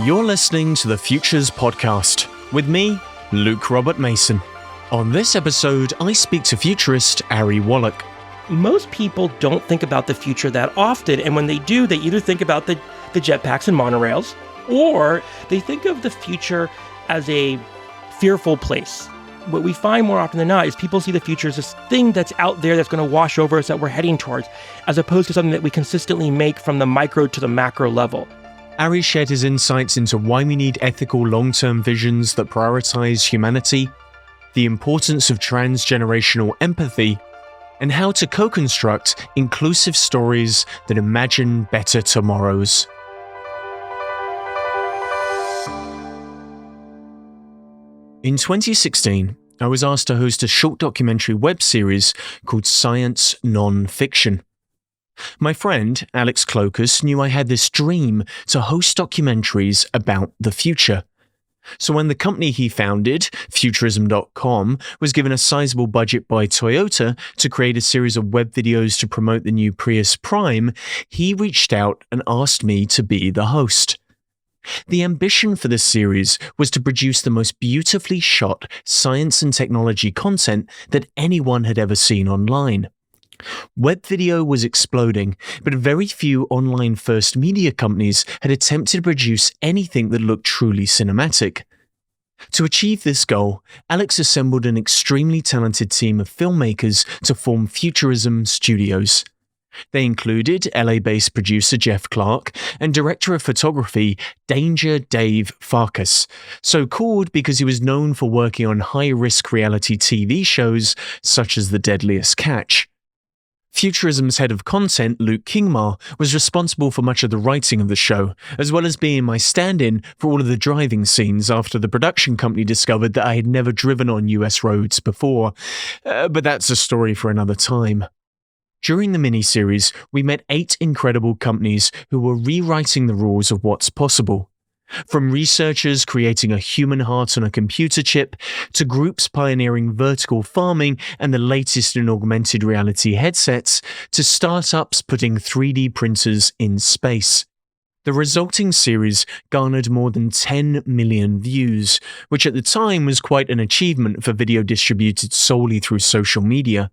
You're listening to the Futures Podcast with me, Luke Robert Mason. On this episode, I speak to futurist Ari Wallach. Most people don't think about the future that often, and when they do, they either think about the jetpacks and monorails, or they think of the future as a fearful place. What we find more often than not is people see the future as this thing that's out there that's going to wash over us that we're heading towards, as opposed to something that we consistently make from the micro to the macro level. Ari shared his insights into why we need ethical long-term visions that prioritize humanity, the importance of transgenerational empathy, and how to co-construct inclusive stories that imagine better tomorrows. In 2016, I was asked to host a short documentary web series called Science Non-Fiction. My friend, Alex Clokas, knew I had this dream to host documentaries about the future. So when the company he founded, Futurism.com, was given a sizable budget by Toyota to create a series of web videos to promote the new Prius Prime, he reached out and asked me to be the host. The ambition for this series was to produce the most beautifully shot science and technology content that anyone had ever seen online. Web video was exploding, but very few online-first media companies had attempted to produce anything that looked truly cinematic. To achieve this goal, Alex assembled an extremely talented team of filmmakers to form Futurism Studios. They included LA-based producer Jeff Clark and director of photography Danger Dave Farkas, so called because he was known for working on high-risk reality TV shows such as The Deadliest Catch. Futurism's head of content, Luke Kingmar, was responsible for much of the writing of the show, as well as being my stand-in for all of the driving scenes after the production company discovered that I had never driven on US roads before. But that's a story for another time. During the miniseries, we met 8 incredible companies who were rewriting the rules of what's possible. From researchers creating a human heart on a computer chip, to groups pioneering vertical farming and the latest in augmented reality headsets, to startups putting 3D printers in space. The resulting series garnered more than 10 million views, which at the time was quite an achievement for video distributed solely through social media.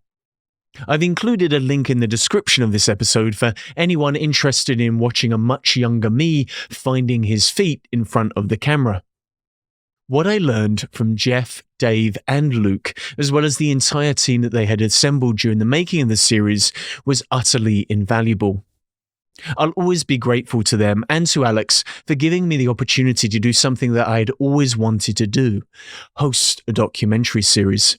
I've included a link in the description of this episode for anyone interested in watching a much younger me finding his feet in front of the camera. What I learned from Jeff, Dave, and Luke, as well as the entire team that they had assembled during the making of the series, was utterly invaluable. I'll always be grateful to them and to Alex for giving me the opportunity to do something that I had always wanted to do: host a documentary series.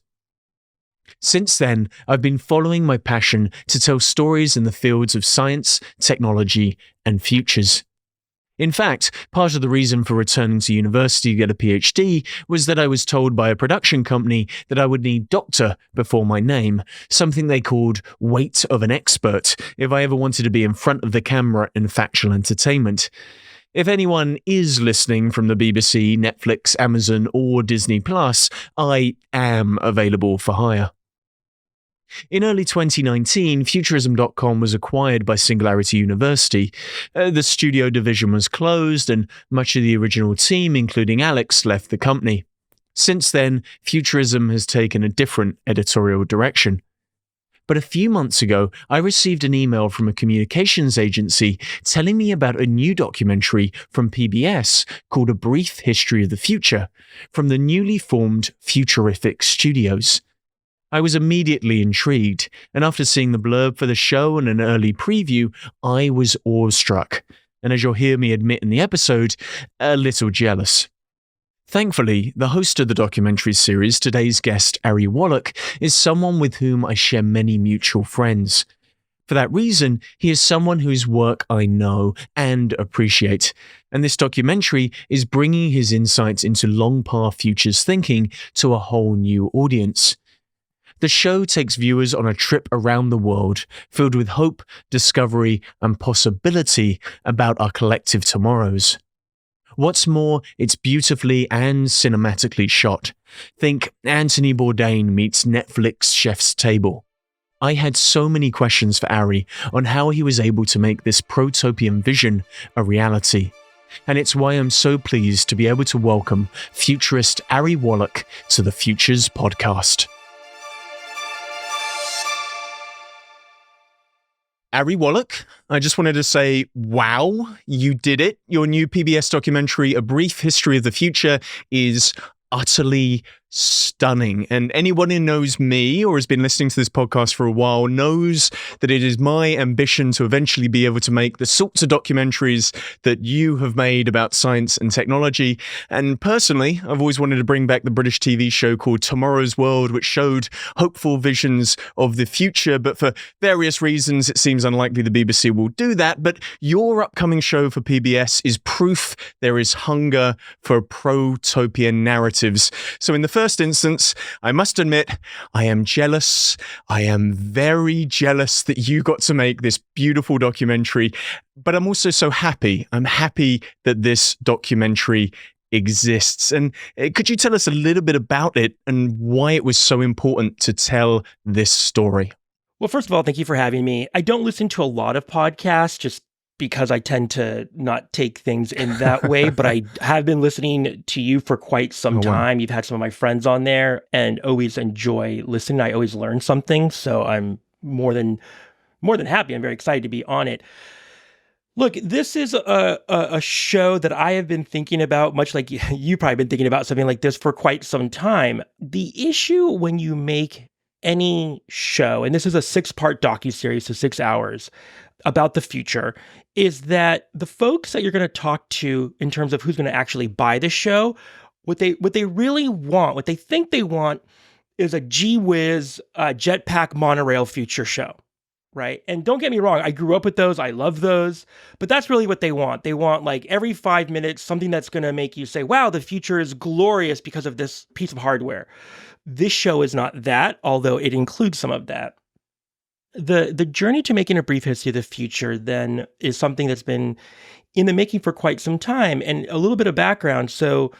Since then, I've been following my passion to tell stories in the fields of science, technology, and futures. In fact, part of the reason for returning to university to get a PhD was that I was told by a production company that I would need doctor before my name, something they called weight of an expert, if I ever wanted to be in front of the camera in factual entertainment. If anyone is listening from the BBC, Netflix, Amazon, or Disney+, I am available for hire. In early 2019, Futurism.com was acquired by Singularity University. The studio division was closed, and much of the original team, including Alex, left the company. Since then, Futurism has taken a different editorial direction. But a few months ago, I received an email from a communications agency telling me about a new documentary from PBS called A Brief History of the Future, from the newly formed Futurific Studios. I was immediately intrigued, and after seeing the blurb for the show and an early preview, I was awestruck, and as you'll hear me admit in the episode, a little jealous. Thankfully, the host of the documentary series, today's guest Ari Wallach, is someone with whom I share many mutual friends. For that reason, he is someone whose work I know and appreciate, and this documentary is bringing his insights into Longpath futures thinking to a whole new audience. The show takes viewers on a trip around the world, filled with hope, discovery, and possibility about our collective tomorrows. What's more, it's beautifully and cinematically shot. Think Anthony Bourdain meets Netflix Chef's Table. I had so many questions for Ari on how he was able to make this protopian vision a reality. And it's why I'm so pleased to be able to welcome Futurist Ari Wallach to the Futures podcast. Ari Wallach, I just wanted to say, wow, you did it. Your new PBS documentary, A Brief History of the Future, is utterly stunning. And anyone who knows me or has been listening to this podcast for a while knows that it is my ambition to eventually be able to make the sorts of documentaries that you have made about science and technology. And personally, I've always wanted to bring back the British TV show called Tomorrow's World, which showed hopeful visions of the future. But for various reasons, it seems unlikely the BBC will do that. But your upcoming show for PBS is proof there is hunger for protopian narratives. So in the first instance, I must admit, I am jealous. I am very jealous that you got to make this beautiful documentary, but I'm also so happy. I'm happy that this documentary exists. And could you tell us a little bit about it and why it was so important to tell this story? Well, first of all, thank you for having me. I don't listen to a lot of podcasts just because I tend to not take things in that way, but I have been listening to you for quite some time. Wow. You've had some of my friends on there and always enjoy listening. I always learn something. So I'm more than happy. I'm very excited to be on it. Look, this is a show that I have been thinking about, much like you've probably been thinking about something like this for quite some time. The issue when you make any show, and this is a 6-part docuseries, so 6 hours, about the future, is that the folks that you're going to talk to in terms of who's going to actually buy the show, what they really want, what they think they want, is a gee whiz jetpack monorail future show, right? And don't get me wrong, I grew up with those, I love those, but that's really what they want. They want, like, every 5 minutes something that's going to make you say, wow, the future is glorious because of this piece of hardware. This show is not that, although it includes some of that. The journey to making A Brief History of the Future then is something that's been in the making for quite some time. And a little bit of background. So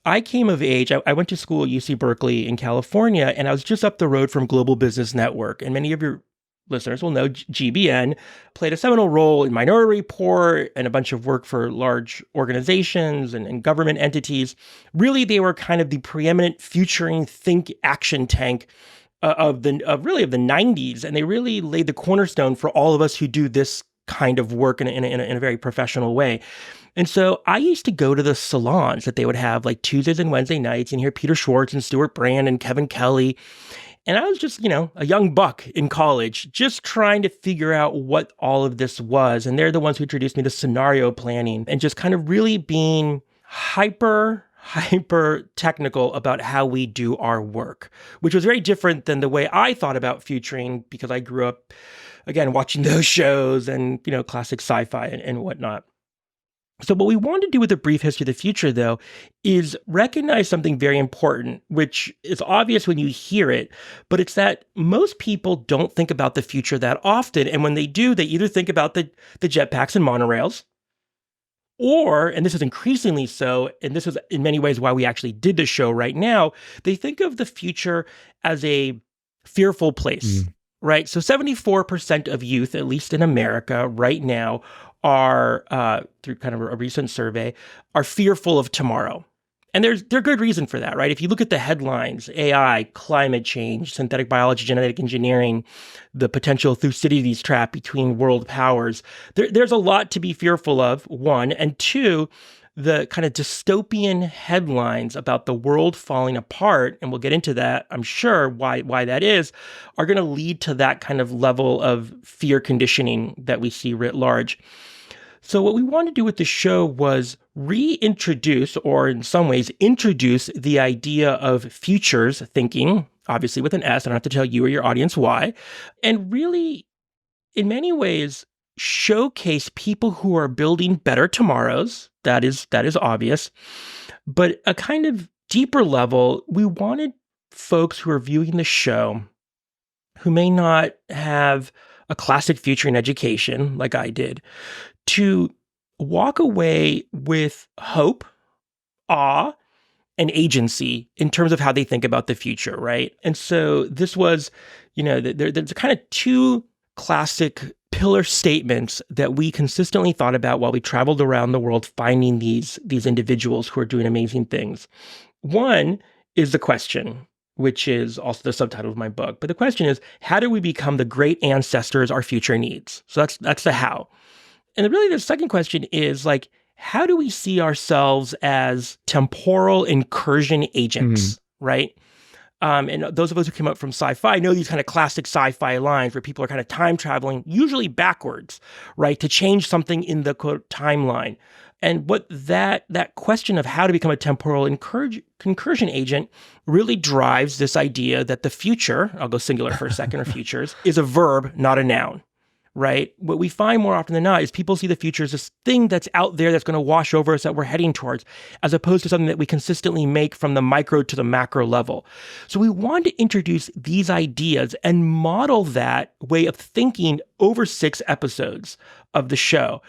I came of age, I went to school at UC Berkeley in California, and I was just up the road from Global Business Network. And many of your listeners will know GBN played a seminal role in Minority Report and a bunch of work for large organizations and government entities. Really, they were kind of the preeminent futuring think action tank of the 90s, and they really laid the cornerstone for all of us who do this kind of work in a very professional way. And so I used to go to the salons that they would have, like Tuesdays and Wednesday nights, and hear Peter Schwartz and Stuart Brand and Kevin Kelly. And I was just, a young buck in college, just trying to figure out what all of this was. And they're the ones who introduced me to scenario planning and just kind of really being hyper technical about how we do our work, which was very different than the way I thought about futuring, because I grew up, again, watching those shows and, classic sci-fi and whatnot. So what we want to do with A Brief History of the Future, though, is recognize something very important, which is obvious when you hear it, but it's that most people don't think about the future that often. And when they do, they either think about the jetpacks and monorails, or, and this is increasingly so, and this is in many ways why we actually did the show right now, they think of the future as a fearful place, right? So 74% of youth, at least in America right now, are, through kind of a recent survey, are fearful of tomorrow. And there's good reason for that, right? If you look at the headlines, AI, climate change, synthetic biology, genetic engineering, the potential Thucydides trap between world powers, there's a lot to be fearful of, one. And two, the kind of dystopian headlines about the world falling apart, and we'll get into that, I'm sure, why that is, are going to lead to that kind of level of fear conditioning that we see writ large. So what we wanted to do with the show was reintroduce, or in some ways introduce, the idea of futures thinking, obviously with an S. I don't have to tell you or your audience why, and really, in many ways, showcase people who are building better tomorrows. That is obvious. But a kind of deeper level, we wanted folks who are viewing the show who may not have a classic futuring education like I did, to walk away with hope, awe, and agency in terms of how they think about the future, right? And so this was, there's kind of two classic pillar statements that we consistently thought about while we traveled around the world finding these individuals who are doing amazing things. One is the question, which is also the subtitle of my book. But the question is, how do we become the great ancestors our future needs? So that's the how. And really the second question is like, how do we see ourselves as temporal incursion agents, right? And those of us who came up from sci-fi know these kind of classic sci-fi lines where people are kind of time traveling, usually backwards, right, to change something in the quote timeline. And what that question of how to become a temporal concursion agent really drives this idea that the future, I'll go singular for a second, or futures, is a verb, not a noun. Right? What we find more often than not is people see the future as this thing that's out there that's going to wash over us that we're heading towards, as opposed to something that we consistently make from the micro to the macro level. So we want to introduce these ideas and model that way of thinking over 6 episodes of the show.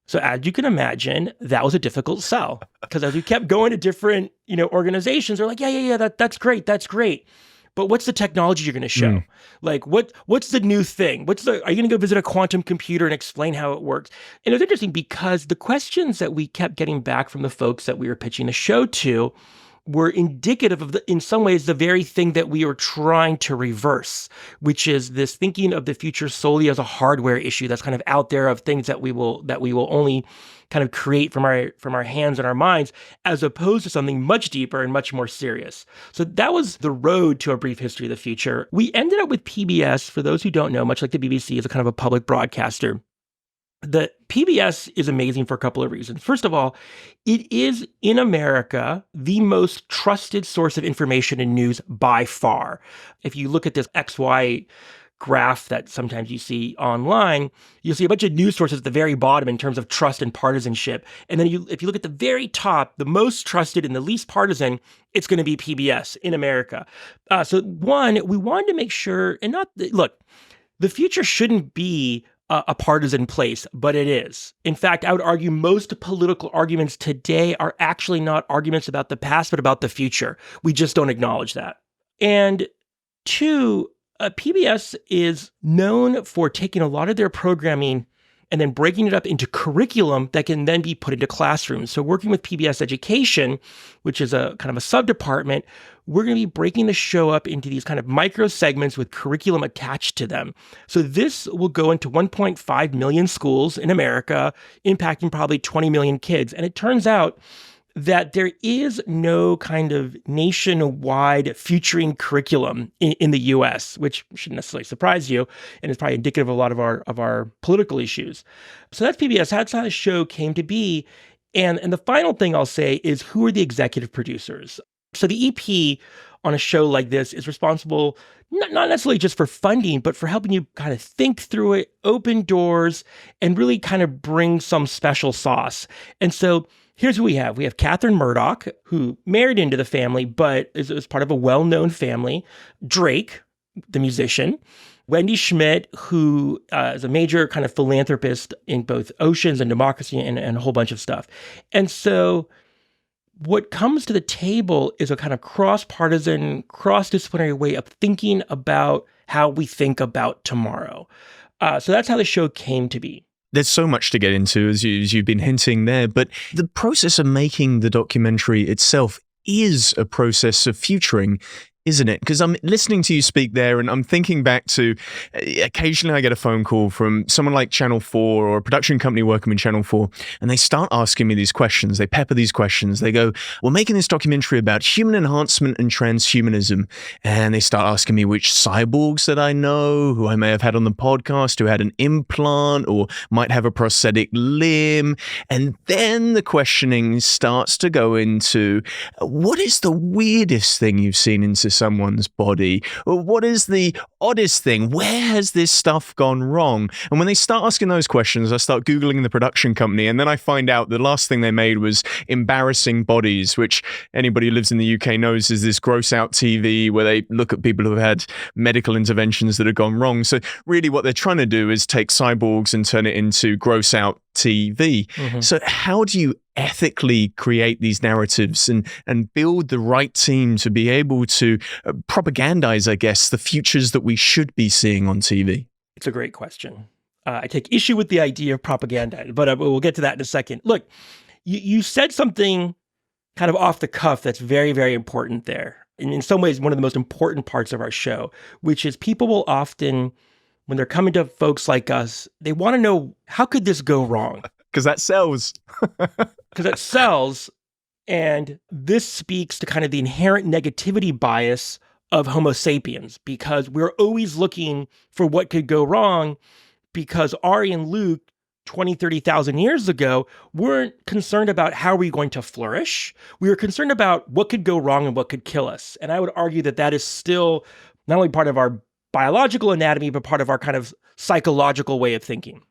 So as you can imagine, that was a difficult sell, because as we kept going to different, organizations, they're like, yeah, that's great. But what's the technology you're going to show? Like, what's the new thing? Are you going to go visit a quantum computer and explain how it works? And it was interesting because the questions that we kept getting back from the folks that we were pitching the show to were indicative of, in some ways, the very thing that we were trying to reverse, which is this thinking of the future solely as a hardware issue that's kind of out there of things that we will only kind of create from our hands and our minds, as opposed to something much deeper and much more serious. So that was the road to A Brief History of the Future. We ended up with PBS. For those who don't know, much like the BBC is a kind of a public broadcaster, the PBS is amazing for a couple of reasons. First of all, it is, in America, the most trusted source of information and news by far. If you look at this XY graph that sometimes you see online, you'll see a bunch of news sources at the very bottom in terms of trust and partisanship. And then if you look at the very top, the most trusted and the least partisan, it's going to be PBS in America. So one, we wanted to make sure, and look, the future shouldn't be a partisan place, but it is. In fact, I would argue most political arguments today are actually not arguments about the past, but about the future. We just don't acknowledge that. And two, PBS is known for taking a lot of their programming and then breaking it up into curriculum that can then be put into classrooms. So working with PBS Education, which is a kind of a sub-department, we're going to be breaking the show up into these kind of micro segments with curriculum attached to them. So this will go into 1.5 million schools in America, impacting probably 20 million kids. And it turns out that there is no kind of nationwide futuring curriculum in the US, which shouldn't necessarily surprise you, and is probably indicative of a lot of our political issues. So that's PBS. That's how the show came to be. And the final thing I'll say is, who are the executive producers? So the EP on a show like this is responsible not necessarily just for funding, but for helping you kind of think through it, open doors, and really kind of bring some special sauce. And so here's who we have. We have Catherine Murdoch, who married into the family, but is part of a well-known family. Drake, the musician. Wendy Schmidt, who is a major kind of philanthropist in both oceans and democracy and a whole bunch of stuff. And so what comes to the table is a kind of cross-partisan, cross-disciplinary way of thinking about how we think about tomorrow. So that's how the show came to be. There's so much to get into, as you've been hinting there, but the process of making the documentary itself is a process of futuring, isn't it? Because I'm listening to you speak there and I'm thinking back to, occasionally I get a phone call from someone like Channel 4 or a production company working with Channel 4, and they start asking me these questions. They pepper these questions. They go, we're making this documentary about human enhancement and transhumanism. And they start asking me which cyborgs that I know, who I may have had on the podcast, who had an implant or might have a prosthetic limb. And then the questioning starts to go into, what is the weirdest thing you've seen in someone's body? What is the oddest thing? Where has this stuff gone wrong? And when they start asking those questions, I start Googling the production company, and then I find out the last thing they made was Embarrassing Bodies, which anybody who lives in the UK knows is this gross out TV where they look at people who have had medical interventions that have gone wrong. So really what they're trying to do is take cyborgs and turn it into gross out TV. Mm-hmm. So how do you ethically create these narratives and build the right team to be able to propagandize, I guess, the futures that we should be seeing on TV? It's a great question. I take issue with the idea of propaganda, but we'll get to that in a second. Look, you said something kind of off the cuff that's very, very important there. And in some ways, one of the most important parts of our show, which is people will often, when they're coming to folks like us, they want to know, how could this go wrong? Because that sells. Because it sells. And this speaks to kind of the inherent negativity bias of Homo sapiens, because we're always looking for what could go wrong, because Ari and Luke 20, 30,000 years ago weren't concerned about how are we going to flourish. We were concerned about what could go wrong and what could kill us. And I would argue that that is still not only part of our biological anatomy, but part of our kind of psychological way of thinking.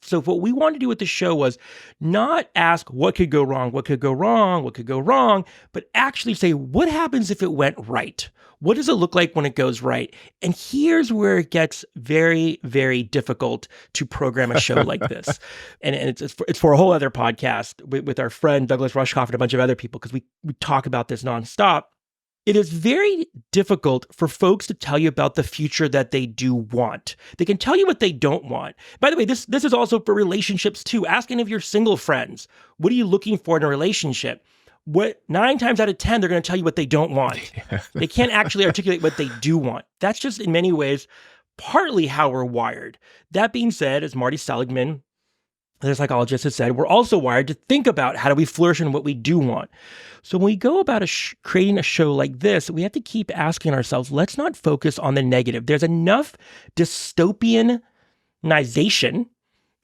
So what we wanted to do with the show was not ask what could go wrong, what could go wrong, what could go wrong, but actually say, what happens if it went right? What does it look like when it goes right? And here's where it gets very, very difficult to program a show like this. And it's for a whole other podcast with our friend Douglas Rushkoff and a bunch of other people, because we talk about this nonstop. It is very difficult for folks to tell you about the future that they do want. They can tell you what they don't want. By the way, this is also for relationships too. Ask any of your single friends, what are you looking for in a relationship? 9 times out of 10, they're going to tell you what they don't want. They can't actually articulate what they do want. That's just in many ways partly how we're wired. That being said, as Marty Seligman, the psychologist, has said, we're also wired to think about how do we flourish in what we do want. So when we go about creating a show like this, we have to keep asking ourselves, let's not focus on the negative. There's enough dystopianization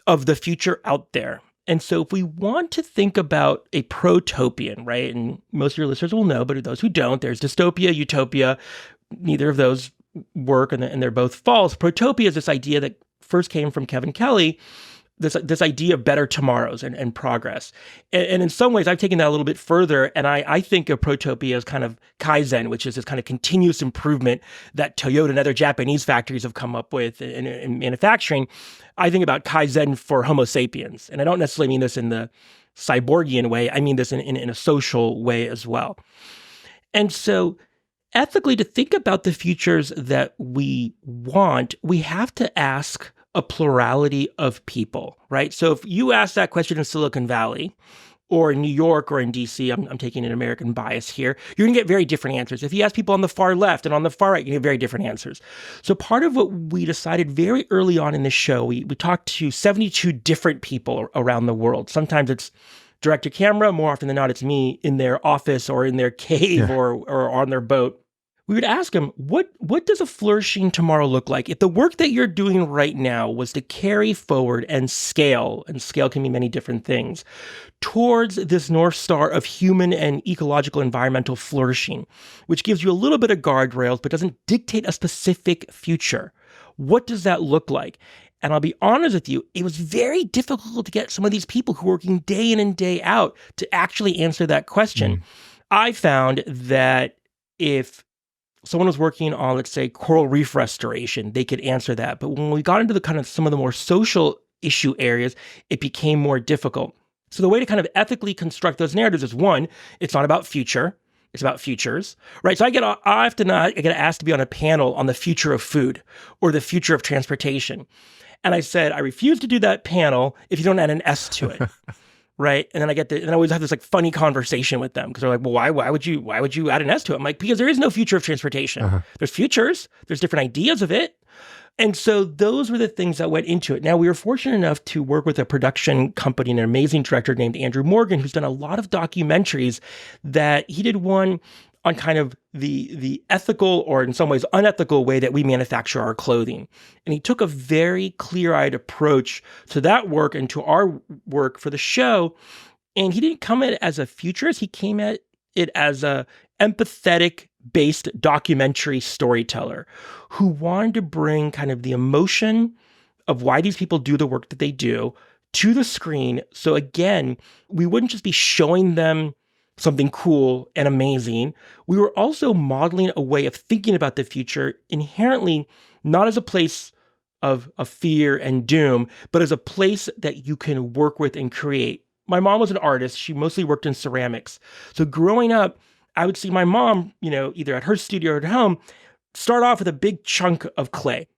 of the future out there. And so if we want to think about a protopian, right, and most of your listeners will know, but those who don't, there's dystopia, utopia. Neither of those work, and they're both false. Protopia is this idea that first came from Kevin Kelly, this idea of better tomorrows and progress. And in some ways, I've taken that a little bit further, and I think of protopia as kind of Kaizen, which is this kind of continuous improvement that Toyota and other Japanese factories have come up with in manufacturing. I think about Kaizen for Homo sapiens. And I don't necessarily mean this in the cyborgian way. I mean this in a social way as well. And so ethically, to think about the futures that we want, we have to ask a plurality of people, right? So if you ask that question in Silicon Valley or in New York or in DC, I'm taking an American bias here, you're gonna get very different answers. If you ask people on the far left and on the far right, you get very different answers. So part of what we decided very early on in this show, we talked to 72 different people around the world. Sometimes it's direct to camera, more often than not, it's me in their office or in their cave or on their boat. We would ask them, what does a flourishing tomorrow look like? If the work that you're doing right now was to carry forward and scale can mean many different things, towards this North Star of human and ecological environmental flourishing, which gives you a little bit of guardrails, but doesn't dictate a specific future. What does that look like? And I'll be honest with you, it was very difficult to get some of these people who are working day in and day out to actually answer that question. I found that if someone was working on, let's say, coral reef restoration, they could answer that. But when we got into the kind of some of the more social issue areas, it became more difficult. So the way to kind of ethically construct those narratives is, one, it's not about future, it's about futures, right? So I get asked to be on a panel on the future of food or the future of transportation. And I said, I refuse to do that panel if you don't add an S to it. Right. And then and I always have this like funny conversation with them because they're like, well, why would you add an S to it? I'm like, because there is no future of transportation. There's futures, there's different ideas of it. And so those were the things that went into it. Now, we were fortunate enough to work with a production company and an amazing director named Andrew Morgan, who's done a lot of documentaries. That he did one on kind of the ethical or in some ways unethical way that we manufacture our clothing. And he took a very clear-eyed approach to that work and to our work for the show. And he didn't come at it as a futurist. He came at it as a empathetic-based documentary storyteller who wanted to bring kind of the emotion of why these people do the work that they do to the screen. So again, we wouldn't just be showing them something cool and amazing. We were also modeling a way of thinking about the future inherently not as a place of fear and doom, but as a place that you can work with and create. My mom was an artist. She mostly worked in ceramics. So growing up, I would see my mom, either at her studio or at home, start off with a big chunk of clay.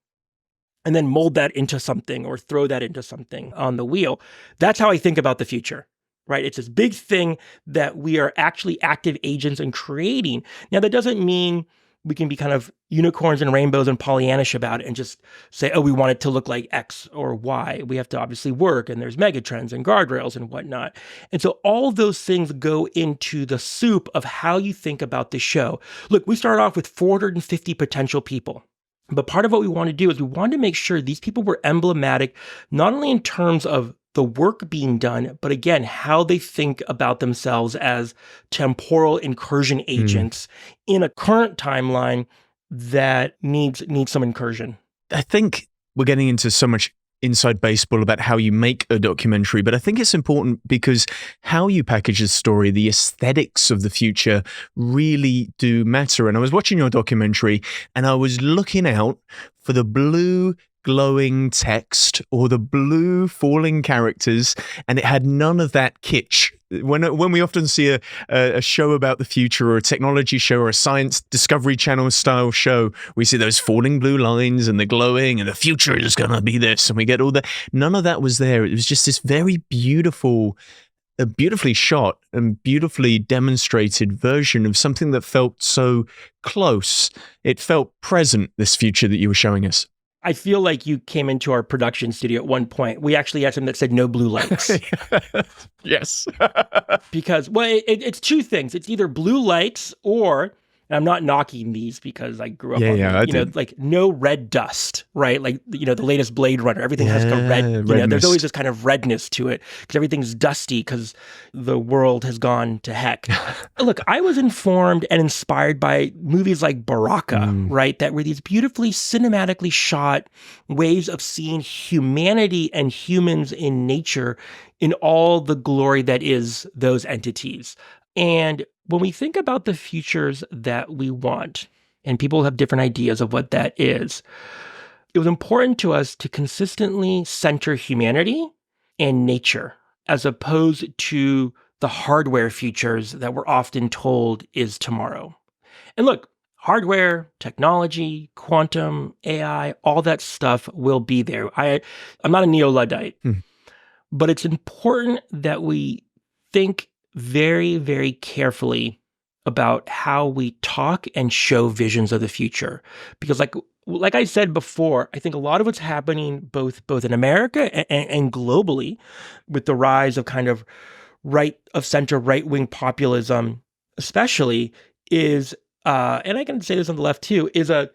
and then mold that into something or throw that into something on the wheel. That's how I think about the future, right? It's this big thing that we are actually active agents in creating. Now, that doesn't mean we can be kind of unicorns and rainbows and Pollyannish about it and just say, oh, we want it to look like X or Y. We have to obviously work, and there's megatrends and guardrails and whatnot. And so all those things go into the soup of how you think about the show. Look, we started off with 450 potential people. But part of what we want to do is we wanted to make sure these people were emblematic, not only in terms of the work being done, but again, how they think about themselves as temporal incursion agents in a current timeline that needs some incursion. I think we're getting into so much inside baseball about how you make a documentary, but I think it's important because how you package a story, the aesthetics of the future really do matter. And I was watching your documentary and I was looking out for the blue glowing text or the blue falling characters, and it had none of that kitsch. When we often see a show about the future or a technology show or a science Discovery Channel style show, we see those falling blue lines and the glowing and the future is going to be this, and we get all that. None of that was there. It was just this very beautifully shot and beautifully demonstrated version of something that felt so close. It felt present, this future that you were showing us. I feel like you came into our production studio at one point. We actually had something that said no blue lights. Yes. Because, well, it's two things. It's either blue lights or, and I'm not knocking these because I grew up on like no red dust, right? Like, the latest Blade Runner, everything has like a red, there's always this kind of redness to it because everything's dusty because the world has gone to heck. Look, I was informed and inspired by movies like Baraka, right? That were these beautifully cinematically shot ways of seeing humanity and humans in nature in all the glory that is those entities. And when we think about the futures that we want, and people have different ideas of what that is, it was important to us to consistently center humanity and nature, as opposed to the hardware futures that we're often told is tomorrow. And look, hardware, technology, quantum, AI, all that stuff will be there. I'm not a neo-Luddite, but it's important that we think very, very carefully about how we talk and show visions of the future. Because like I said before, I think a lot of what's happening both in America and globally with the rise of kind of center right-wing populism especially is, and I can say this on the left too, is a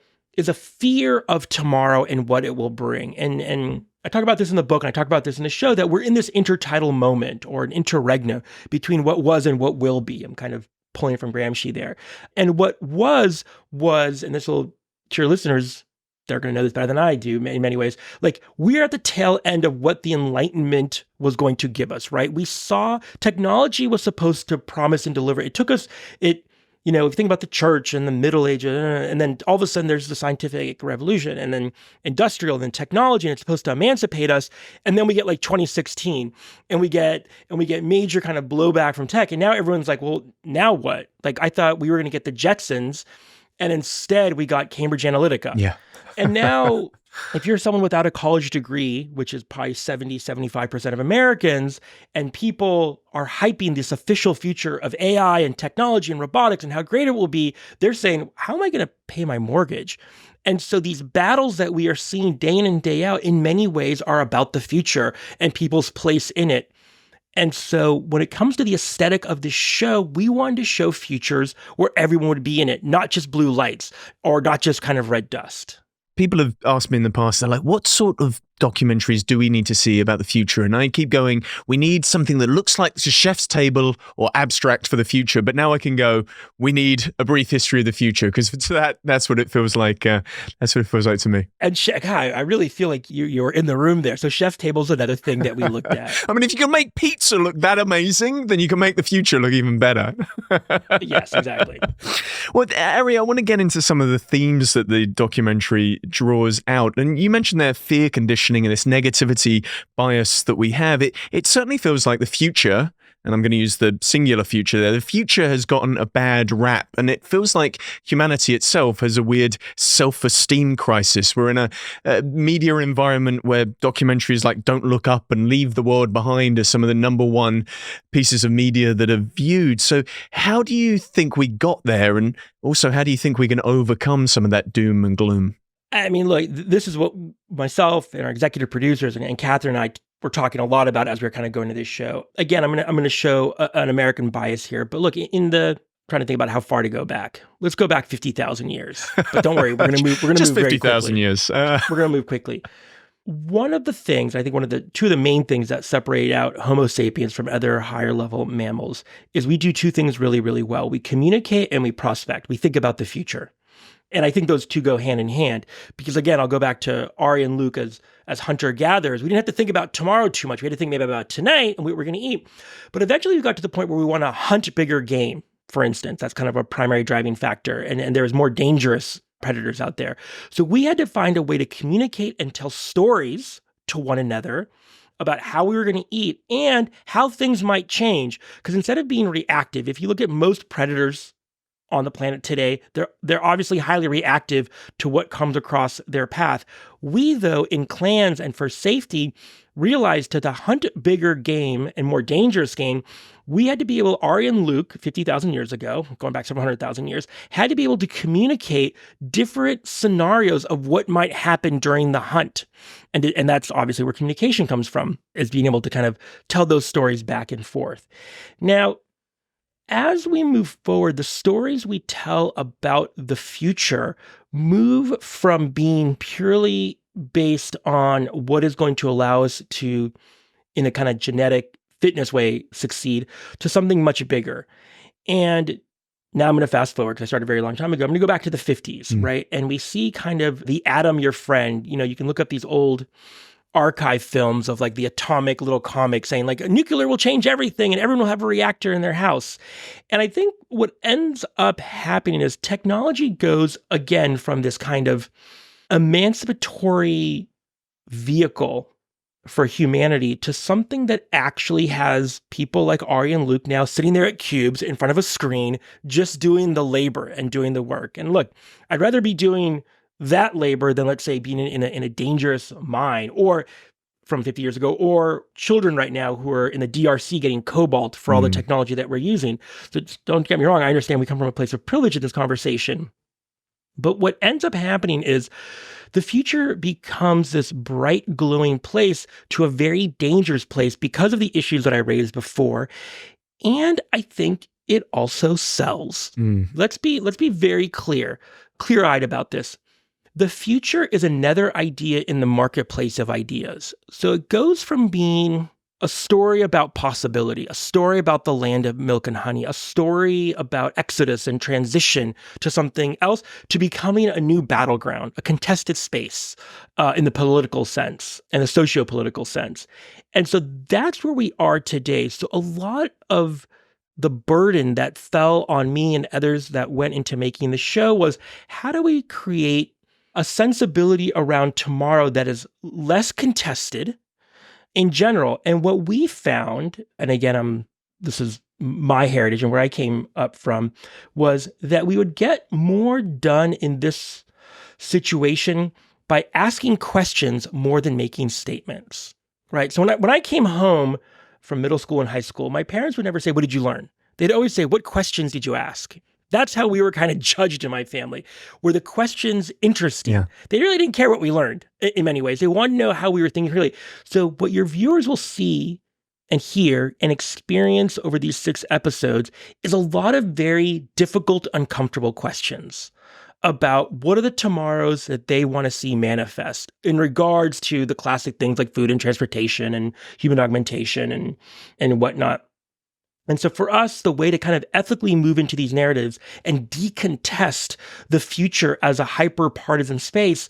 fear of tomorrow and what it will bring. And I talk about this in the book and I talk about this in the show, that we're in this intertidal moment or an interregnum between what was and what will be. I'm kind of pulling from Gramsci there. And what was, and this will, to your listeners, they're going to know this better than I do in many ways, like we're at the tail end of what the Enlightenment was going to give us, right? We saw technology was supposed to promise and deliver. It took us, if you think about the church and the Middle Ages, and then all of a sudden there's the scientific revolution and then industrial, and then technology, and it's supposed to emancipate us. And then we get like 2016 and we get major kind of blowback from tech. And now everyone's like, well, now what? Like I thought we were going to get the Jetsons, and instead we got Cambridge Analytica. Yeah. And now if you're someone without a college degree, which is probably 75% of Americans, and people are hyping this official future of AI and technology and robotics and how great it will be, they're saying, how am I going to pay my mortgage? And so these battles that we are seeing day in and day out in many ways are about the future and people's place in it. And so when it comes to the aesthetic of this show, we wanted to show futures where everyone would be in it, not just blue lights or not just kind of red dust. People have asked me in the past, they're like, what sort of documentaries do we need to see about the future? And I keep going, we need something that looks like the chef's table or abstract for the future. But now I can go, we need a brief history of the future, because that's what it feels like. That's what it feels like to me. And I really feel like you're in the room there. So chef's table's another thing that we looked at. I mean, if you can make pizza look that amazing, then you can make the future look even better. Yes, exactly. Well, Ari, I want to get into some of the themes that the documentary draws out. And you mentioned there fear conditioning and this negativity bias that we have. It certainly feels like the future and I'm going to use the singular future there, the future has gotten a bad rap, and it feels like humanity itself has a weird self-esteem crisis. We're in a media environment where documentaries like Don't Look Up and Leave the World Behind are some of the number one pieces of media that are viewed. So how do you think we got there? And also, how do you think we can overcome some of that doom and gloom? I mean, look, this is what myself and our executive producers and Catherine and I were talking a lot about as we were kind of going to this show. Again, I'm going to show an American bias here, but look, trying to think about how far to go back. Let's go back 50,000 years. But don't worry, we're going to move. We're going to just move 50,000 years. We're going to move quickly. One of the things, I think two of the main things that separate out Homo sapiens from other higher level mammals is we do two things really, really well. We communicate and we prospect. We think about the future. And I think those two go hand in hand because, again, I'll go back to Ari and Luke as hunter-gatherers. We didn't have to think about tomorrow too much. We had to think maybe about tonight and what we're going to eat. But eventually we got to the point where we want to hunt bigger game, for instance. That's kind of a primary driving factor. And there's more dangerous predators out there. So we had to find a way to communicate and tell stories to one another about how we were going to eat and how things might change. Because instead of being reactive, if you look at most predators on the planet today, they're obviously highly reactive to what comes across their path. We, though, in clans and for safety, realized to hunt bigger game and more dangerous game, we had to be able, Ari and Luke, 50,000 years ago, going back several 100,000 years, had to be able to communicate different scenarios of what might happen during the hunt. And that's obviously where communication comes from, is being able to kind of tell those stories back and forth. Now, as we move forward, the stories we tell about the future move from being purely based on what is going to allow us to, in a kind of genetic fitness way, succeed to something much bigger. And now I'm going to fast forward because I started a very long time ago. I'm going to go back to the 50s, right? And we see kind of the atom, your friend. You can look up these old archive films of like the atomic little comic saying like nuclear will change everything and everyone will have a reactor in their house. And I think what ends up happening is technology goes again from this kind of emancipatory vehicle for humanity to something that actually has people like Ari and Luke now sitting there at cubes in front of a screen, just doing the labor and doing the work. And look, I'd rather be doing that labor than, let's say, being in a dangerous mine, or from 50 years ago, or children right now who are in the DRC getting cobalt for all the technology that we're using. So don't get me wrong. I understand we come from a place of privilege in this conversation. But what ends up happening is the future becomes this bright, glowing place to a very dangerous place because of the issues that I raised before. And I think it also sells. Let's be very clear-eyed about this. The future is another idea in the marketplace of ideas. So it goes from being a story about possibility, a story about the land of milk and honey, a story about exodus and transition to something else, to becoming a new battleground, a contested space in the political sense and the socio-political sense. And so that's where we are today. So a lot of the burden that fell on me and others that went into making the show was, how do we create a sensibility around tomorrow that is less contested in general? And what we found, and again, this is my heritage and where I came up from, was that we would get more done in this situation by asking questions more than making statements, right? So when I came home from middle school and high school, my parents would never say, "What did you learn?" They'd always say, "What questions did you ask?" That's how we were kind of judged in my family. Were the questions interesting? Yeah. They really didn't care what we learned in many ways. They wanted to know how we were thinking really. So what your viewers will see and hear and experience over these 6 episodes is a lot of very difficult, uncomfortable questions about what are the tomorrows that they want to see manifest in regards to the classic things like food and transportation and human augmentation and whatnot. And so for us, the way to kind of ethically move into these narratives and decontest the future as a hyper-partisan space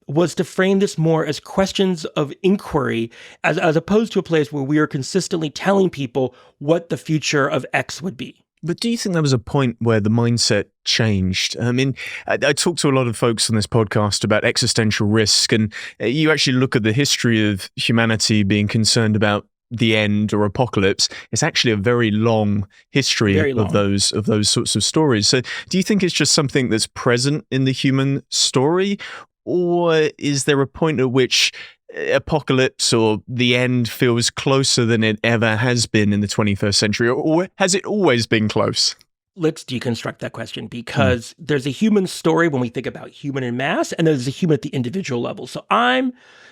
was to frame this more as questions of inquiry, as opposed to a place where we are consistently telling people what the future of X would be. But do you think there was a point where the mindset changed? I mean, I talk to a lot of folks on this podcast about existential risk, and you actually look at the history of humanity being concerned about the end or apocalypse. It's actually a very long history Very long. of those sorts of stories. So do you think it's just something that's present in the human story, or is there a point at which apocalypse or the end feels closer than it ever has been in the 21st century, or has it always been close? Let's deconstruct that question, because there's a human story when we think about human in mass, and there's a human at the individual level. So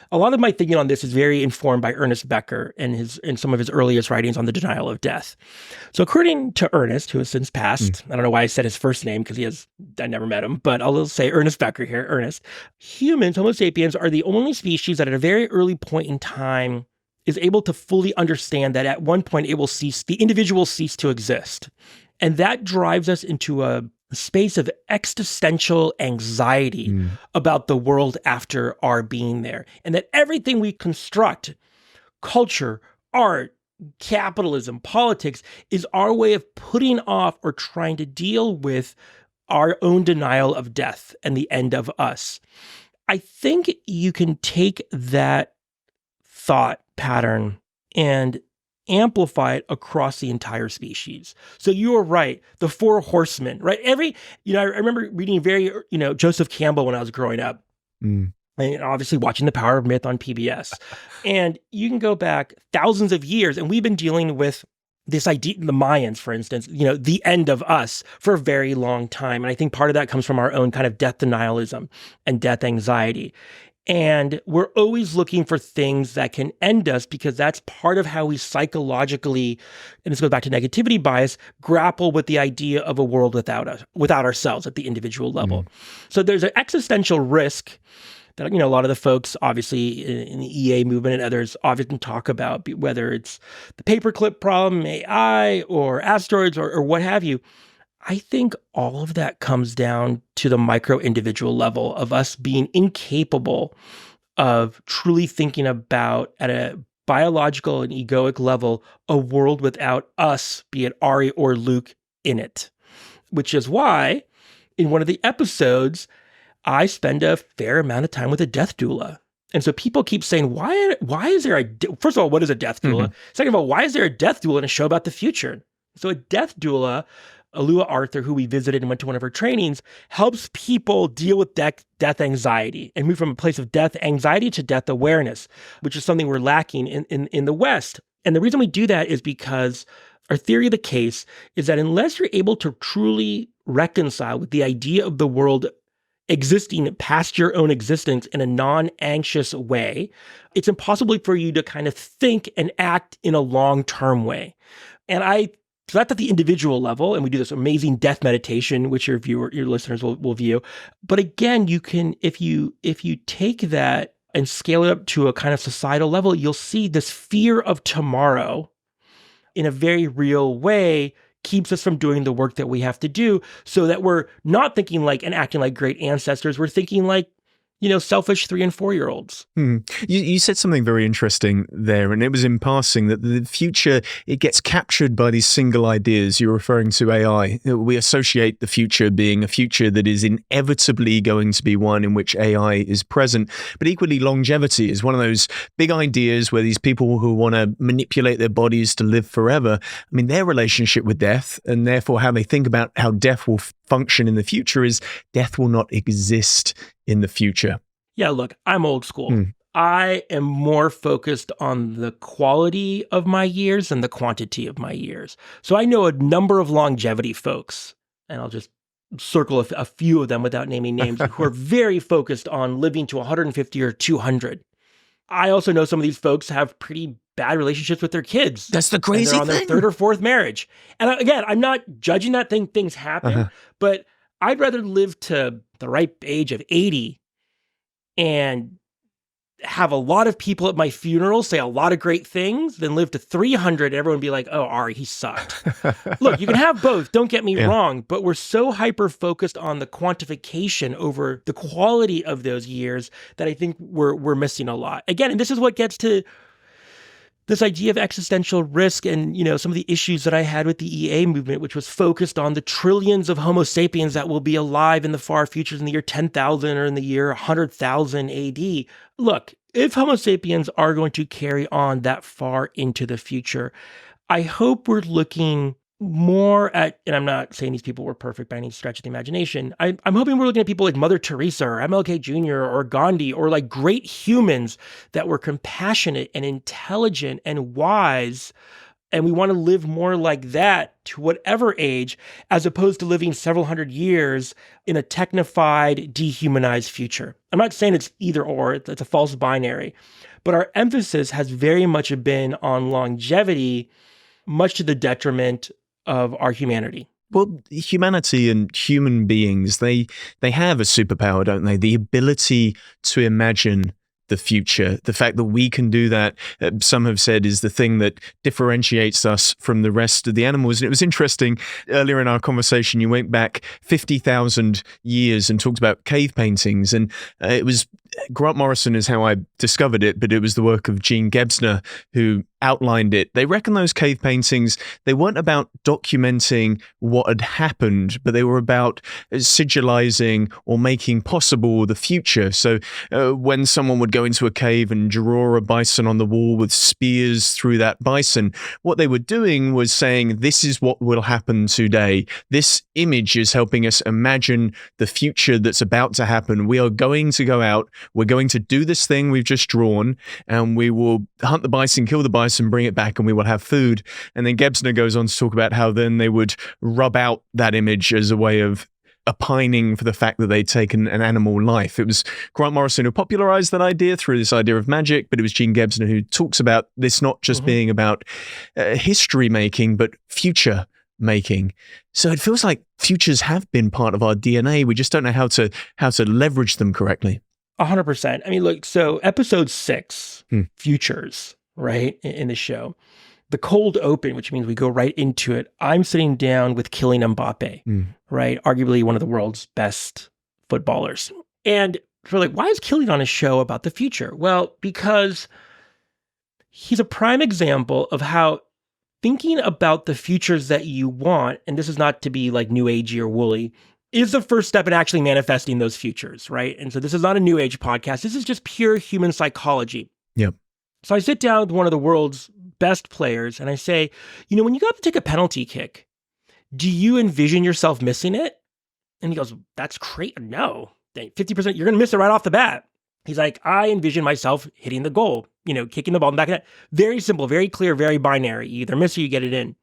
a lot of my thinking on this is very informed by Ernest Becker and some of his earliest writings on the denial of death. So according to Ernest, who has since passed, I don't know why I said his first name because I never met him, but I'll say Ernest Becker here, Ernest. Humans, Homo sapiens, are the only species that at a very early point in time is able to fully understand that at one point the individual cease to exist. And that drives us into a space of existential anxiety about the world after our being there. And that everything we construct, culture, art, capitalism, politics, is our way of putting off or trying to deal with our own denial of death and the end of us. I think you can take that thought pattern and amplify it across the entire species. So you are right. The four horsemen, right? I remember reading Joseph Campbell when I was growing up, and obviously watching The Power of Myth on PBS. And you can go back thousands of years, and we've been dealing with this idea, the Mayans, for instance, the end of us for a very long time. And I think part of that comes from our own kind of death denialism and death anxiety. And we're always looking for things that can end us, because that's part of how we psychologically, and this goes back to negativity bias, grapple with the idea of a world without us, without ourselves at the individual level. So there's an existential risk that, a lot of the folks, obviously in the EA movement and others, often talk about, whether it's the paperclip problem, AI, or asteroids, or what have you. I think all of that comes down to the micro individual level of us being incapable of truly thinking about, at a biological and egoic level, a world without us, be it Ari or Luke, in it. Which is why in one of the episodes, I spend a fair amount of time with a death doula. And so people keep saying, why is there first of all, what is a death doula? Second of all, why is there a death doula in a show about the future? So a death doula, Alua Arthur, who we visited and went to one of her trainings, helps people deal with death anxiety and move from a place of death anxiety to death awareness, which is something we're lacking in the West. And the reason we do that is because our theory of the case is that unless you're able to truly reconcile with the idea of the world existing past your own existence in a non-anxious way, it's impossible for you to kind of think and act in a long-term way. So that's at the individual level, and we do this amazing death meditation, which your listeners will view. But again, you can, if you take that and scale it up to a kind of societal level, you'll see this fear of tomorrow in a very real way keeps us from doing the work that we have to do, so that we're not thinking like and acting like great ancestors. We're thinking like, selfish 3 and 4 year olds. You said something very interesting there, and it was in passing that the future, it gets captured by these single ideas. You're referring to AI. We associate the future being a future that is inevitably going to be one in which AI is present. But equally, longevity is one of those big ideas where these people who want to manipulate their bodies to live forever, their relationship with death, and therefore how they think about how death will function in the future, is death will not exist in the future. Yeah, look, I'm old school. I am more focused on the quality of my years than the quantity of my years. So I know a number of longevity folks, and I'll just circle a few of them without naming names, who are very focused on living to 150 or 200. I also know some of these folks have pretty bad relationships with their kids. That's the crazy thing. They're on their third or fourth marriage. And again, I'm not judging that thing. Things happen, but I'd rather live to the ripe age of 80 and have a lot of people at my funeral say a lot of great things than live to 300 and everyone be like, oh, Ari, he sucked. Look, you can have both, don't get me wrong, but we're so hyper-focused on the quantification over the quality of those years that I think we're missing a lot. Again, and this is what gets to this idea of existential risk and, some of the issues that I had with the EA movement, which was focused on the trillions of Homo sapiens that will be alive in the far future in the year 10,000 or in the year 100,000 AD. Look, if Homo sapiens are going to carry on that far into the future, I hope we're looking more at, and I'm not saying these people were perfect by any stretch of the imagination. I'm hoping we're looking at people like Mother Teresa or MLK Jr. or Gandhi, or like great humans that were compassionate and intelligent and wise. And we want to live more like that to whatever age, as opposed to living several hundred years in a technified, dehumanized future. I'm not saying it's either or, it's a false binary, but our emphasis has very much been on longevity, much to the detriment of our humanity. Well, humanity and human beings, they have a superpower, don't they? The ability to imagine the future. The fact that we can do that, some have said, is the thing that differentiates us from the rest of the animals. And it was interesting, earlier in our conversation, you went back 50,000 years and talked about cave paintings. And it was Grant Morrison is how I discovered it, but it was the work of Gene Gebsner who outlined it. They reckon those cave paintings, they weren't about documenting what had happened, but they were about sigilizing or making possible the future. So when someone would go into a cave and draw a bison on the wall with spears through that bison, what they were doing was saying, this is what will happen today. This image is helping us imagine the future that's about to happen. We are going to go out, we're going to do this thing we've just drawn, and we will hunt the bison, kill the bison, bring it back, and we will have food. And then Gebsner goes on to talk about how then they would rub out that image as a way of opining for the fact that they'd taken an animal life. It was Grant Morrison who popularized that idea through this idea of magic, but it was Gene Gebsner who talks about this not just being about history making, but future making. So it feels like futures have been part of our DNA. We just don't know how to leverage them correctly. 100%. I mean, look, so episode 6, Futures, right, in the show, the cold open, which means we go right into it. I'm sitting down with Kylian Mbappe, right, arguably one of the world's best footballers. And we're like, why is Kylian on a show about the future? Well, because he's a prime example of how thinking about the futures that you want, and this is not to be like new agey or woolly, is the first step in actually manifesting those futures, right? And so this is not a new age podcast. This is just pure human psychology. Yep. So I sit down with one of the world's best players and I say, when you go up to take a penalty kick, do you envision yourself missing it? And he goes, that's great. No, 50%, you're going to miss it right off the bat. He's like, I envision myself hitting the goal, kicking the ball in the back of that. Very simple, very clear, very binary. You either miss or you get it in.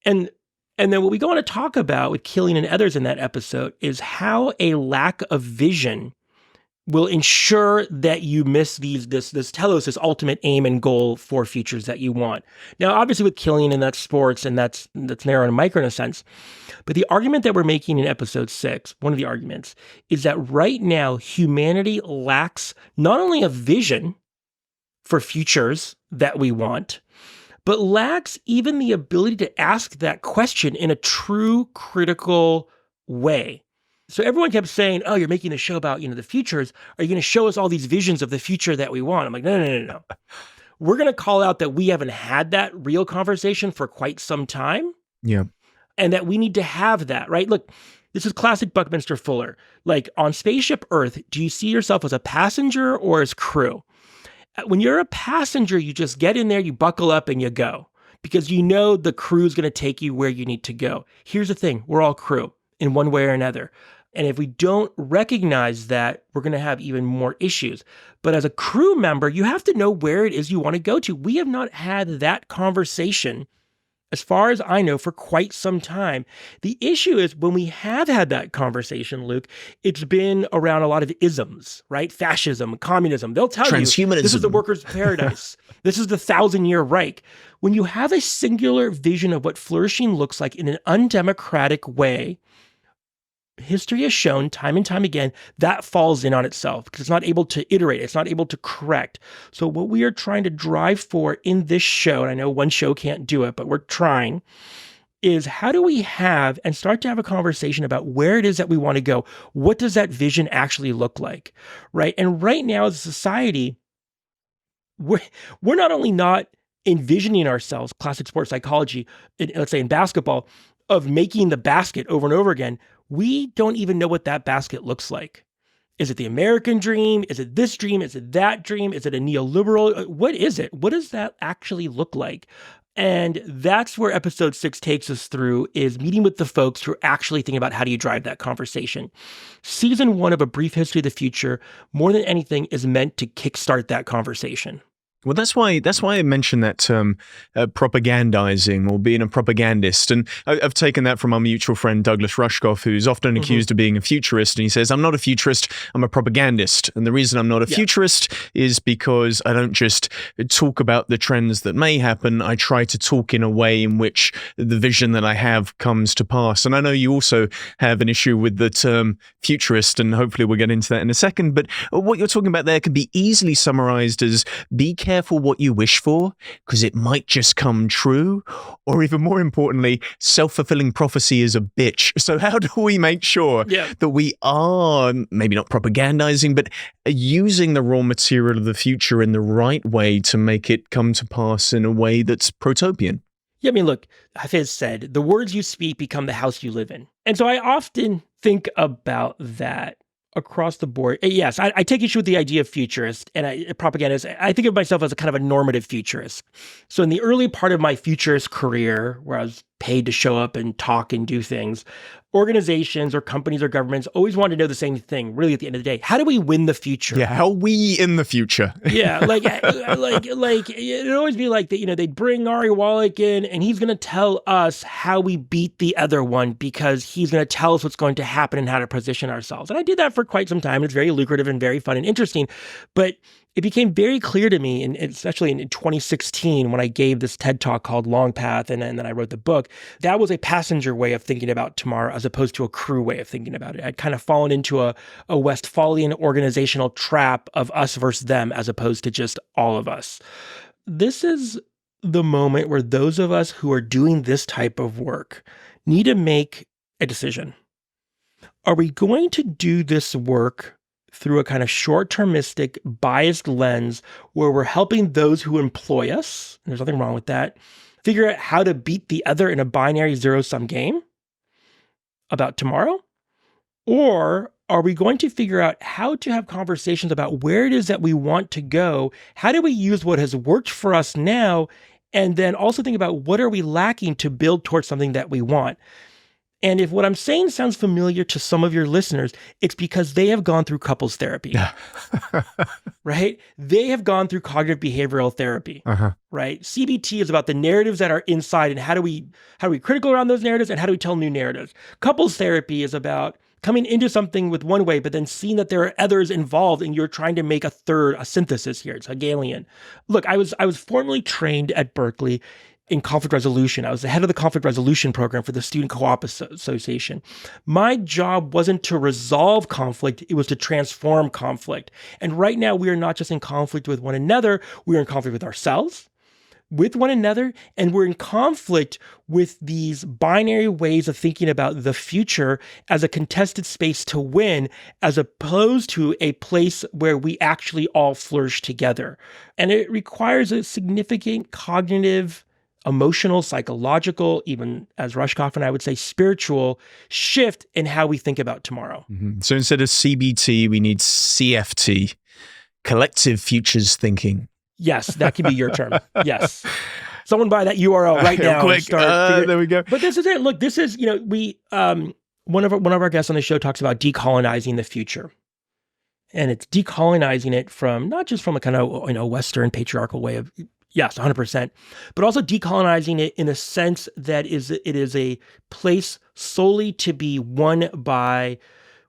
And then what we go on to talk about with Kylian and others in that episode is how a lack of vision will ensure that you miss this telos, this ultimate aim and goal for futures that you want. Now, obviously with Kylian, and that's sports, and that's narrow and micro in a sense. But the argument that we're making in episode 6, one of the arguments, is that right now humanity lacks not only a vision for futures that we want, but lacks even the ability to ask that question in a true critical way. So everyone kept saying, oh, you're making a show about, the futures. Are you going to show us all these visions of the future that we want? I'm like, no. We're going to call out that we haven't had that real conversation for quite some time. Yeah. And that we need to have that, right? Look, this is classic Buckminster Fuller. Like on Spaceship Earth, do you see yourself as a passenger or as crew? When you're a passenger, you just get in there, you buckle up and you go because the crew's going to take you where you need to go. Here's the thing. We're all crew in one way or another. And if we don't recognize that, we're going to have even more issues. But as a crew member, you have to know where it is you want to go to. We have not had that conversation, as far as I know, for quite some time. The issue is when we have had that conversation, Luke, it's been around a lot of isms, right? Fascism, communism. They'll tell you, this is the workers' paradise. This is the 1,000-year Reich. When you have a singular vision of what flourishing looks like in an undemocratic way, history has shown time and time again that falls in on itself because it's not able to iterate. It's not able to correct. So what we are trying to drive for in this show, and I know one show can't do it, but we're trying, is how do we have and start to have a conversation about where it is that we want to go? What does that vision actually look like, right? And right now as a society, we're not only not envisioning ourselves, classic sports psychology, let's say in basketball, of making the basket over and over again. We don't even know what that basket looks like. Is it the American dream? Is it this dream? Is it that dream? Is it a neoliberal? What is it? What does that actually look like? And that's where episode 6 takes us through, is meeting with the folks who are actually thinking about how do you drive that conversation. Season 1 of A Brief History of the Future, more than anything, is meant to kickstart that conversation. Well, that's why I mentioned that term, propagandizing or being a propagandist. And I've taken that from our mutual friend, Douglas Rushkoff, who's often accused of being a futurist. And he says, I'm not a futurist, I'm a propagandist. And the reason I'm not a futurist is because I don't just talk about the trends that may happen. I try to talk in a way in which the vision that I have comes to pass. And I know you also have an issue with the term futurist, and hopefully we'll get into that in a second. But what you're talking about there can be easily summarized as be careful what you wish for, because it might just come true. Or even more importantly, self-fulfilling prophecy is a bitch. So how do we make sure that we are maybe not propagandizing, but using the raw material of the future in the right way to make it come to pass in a way that's protopian? Yeah, I mean, look, Hafiz said, the words you speak become the house you live in. And so I often think about that across the board. Yes, I take issue with the idea of futurist and propagandist. I think of myself as a kind of a normative futurist. So in the early part of my futurist career, where I was paid to show up and talk and do things, organizations or companies or governments always wanted to know the same thing, really, at the end of the day. How do we win the future? Yeah, how are we in the future? Yeah, like it'd always be like that, they'd bring Ari Wallach in and he's going to tell us how we beat the other one because he's going to tell us what's going to happen and how to position ourselves. And I did that for quite some time. It's very lucrative and very fun and interesting. But it became very clear to me, and especially in 2016, when I gave this TED Talk called Longpath, and then I wrote the book, that was a passenger way of thinking about tomorrow as opposed to a crew way of thinking about it. I'd kind of fallen into a Westphalian organizational trap of us versus them as opposed to just all of us. This is the moment where those of us who are doing this type of work need to make a decision. Are we going to do this work through a kind of short-termistic, biased lens where we're helping those who employ us, and there's nothing wrong with that, figure out how to beat the other in a binary zero-sum game about tomorrow? Or are we going to figure out how to have conversations about where it is that we want to go? How do we use what has worked for us now? And then also think about what are we lacking to build towards something that we want? And if what I'm saying sounds familiar to some of your listeners, it's because they have gone through couples therapy, right? They have gone through cognitive behavioral therapy, right? CBT is about the narratives that are inside and how do we critical around those narratives and how do we tell new narratives? Couples therapy is about coming into something with one way, but then seeing that there are others involved and you're trying to make a synthesis here. It's Hegelian. Look, I was formally trained at Berkeley in conflict resolution. I was the head of the conflict resolution program for the Student Co-op Association. My job wasn't to resolve conflict, it was to transform conflict. And right now we are not just in conflict with one another, we're in conflict with ourselves, with one another, and we're in conflict with these binary ways of thinking about the future as a contested space to win, as opposed to a place where we actually all flourish together. And it requires a significant cognitive, emotional, psychological, even as Rushkoff and I would say, spiritual shift in how we think about tomorrow. So instead of CBT, we need CFT, collective futures thinking. Yes, that could be your term. Yes. Someone buy that URL right now. Quick. There we go. But this is it. Look, this is, we, one of our guests on the show talks about decolonizing the future. And it's decolonizing it from, not just from a kind of, Western patriarchal way of, yes, 100%, but also decolonizing it in a sense that it is a place solely to be won by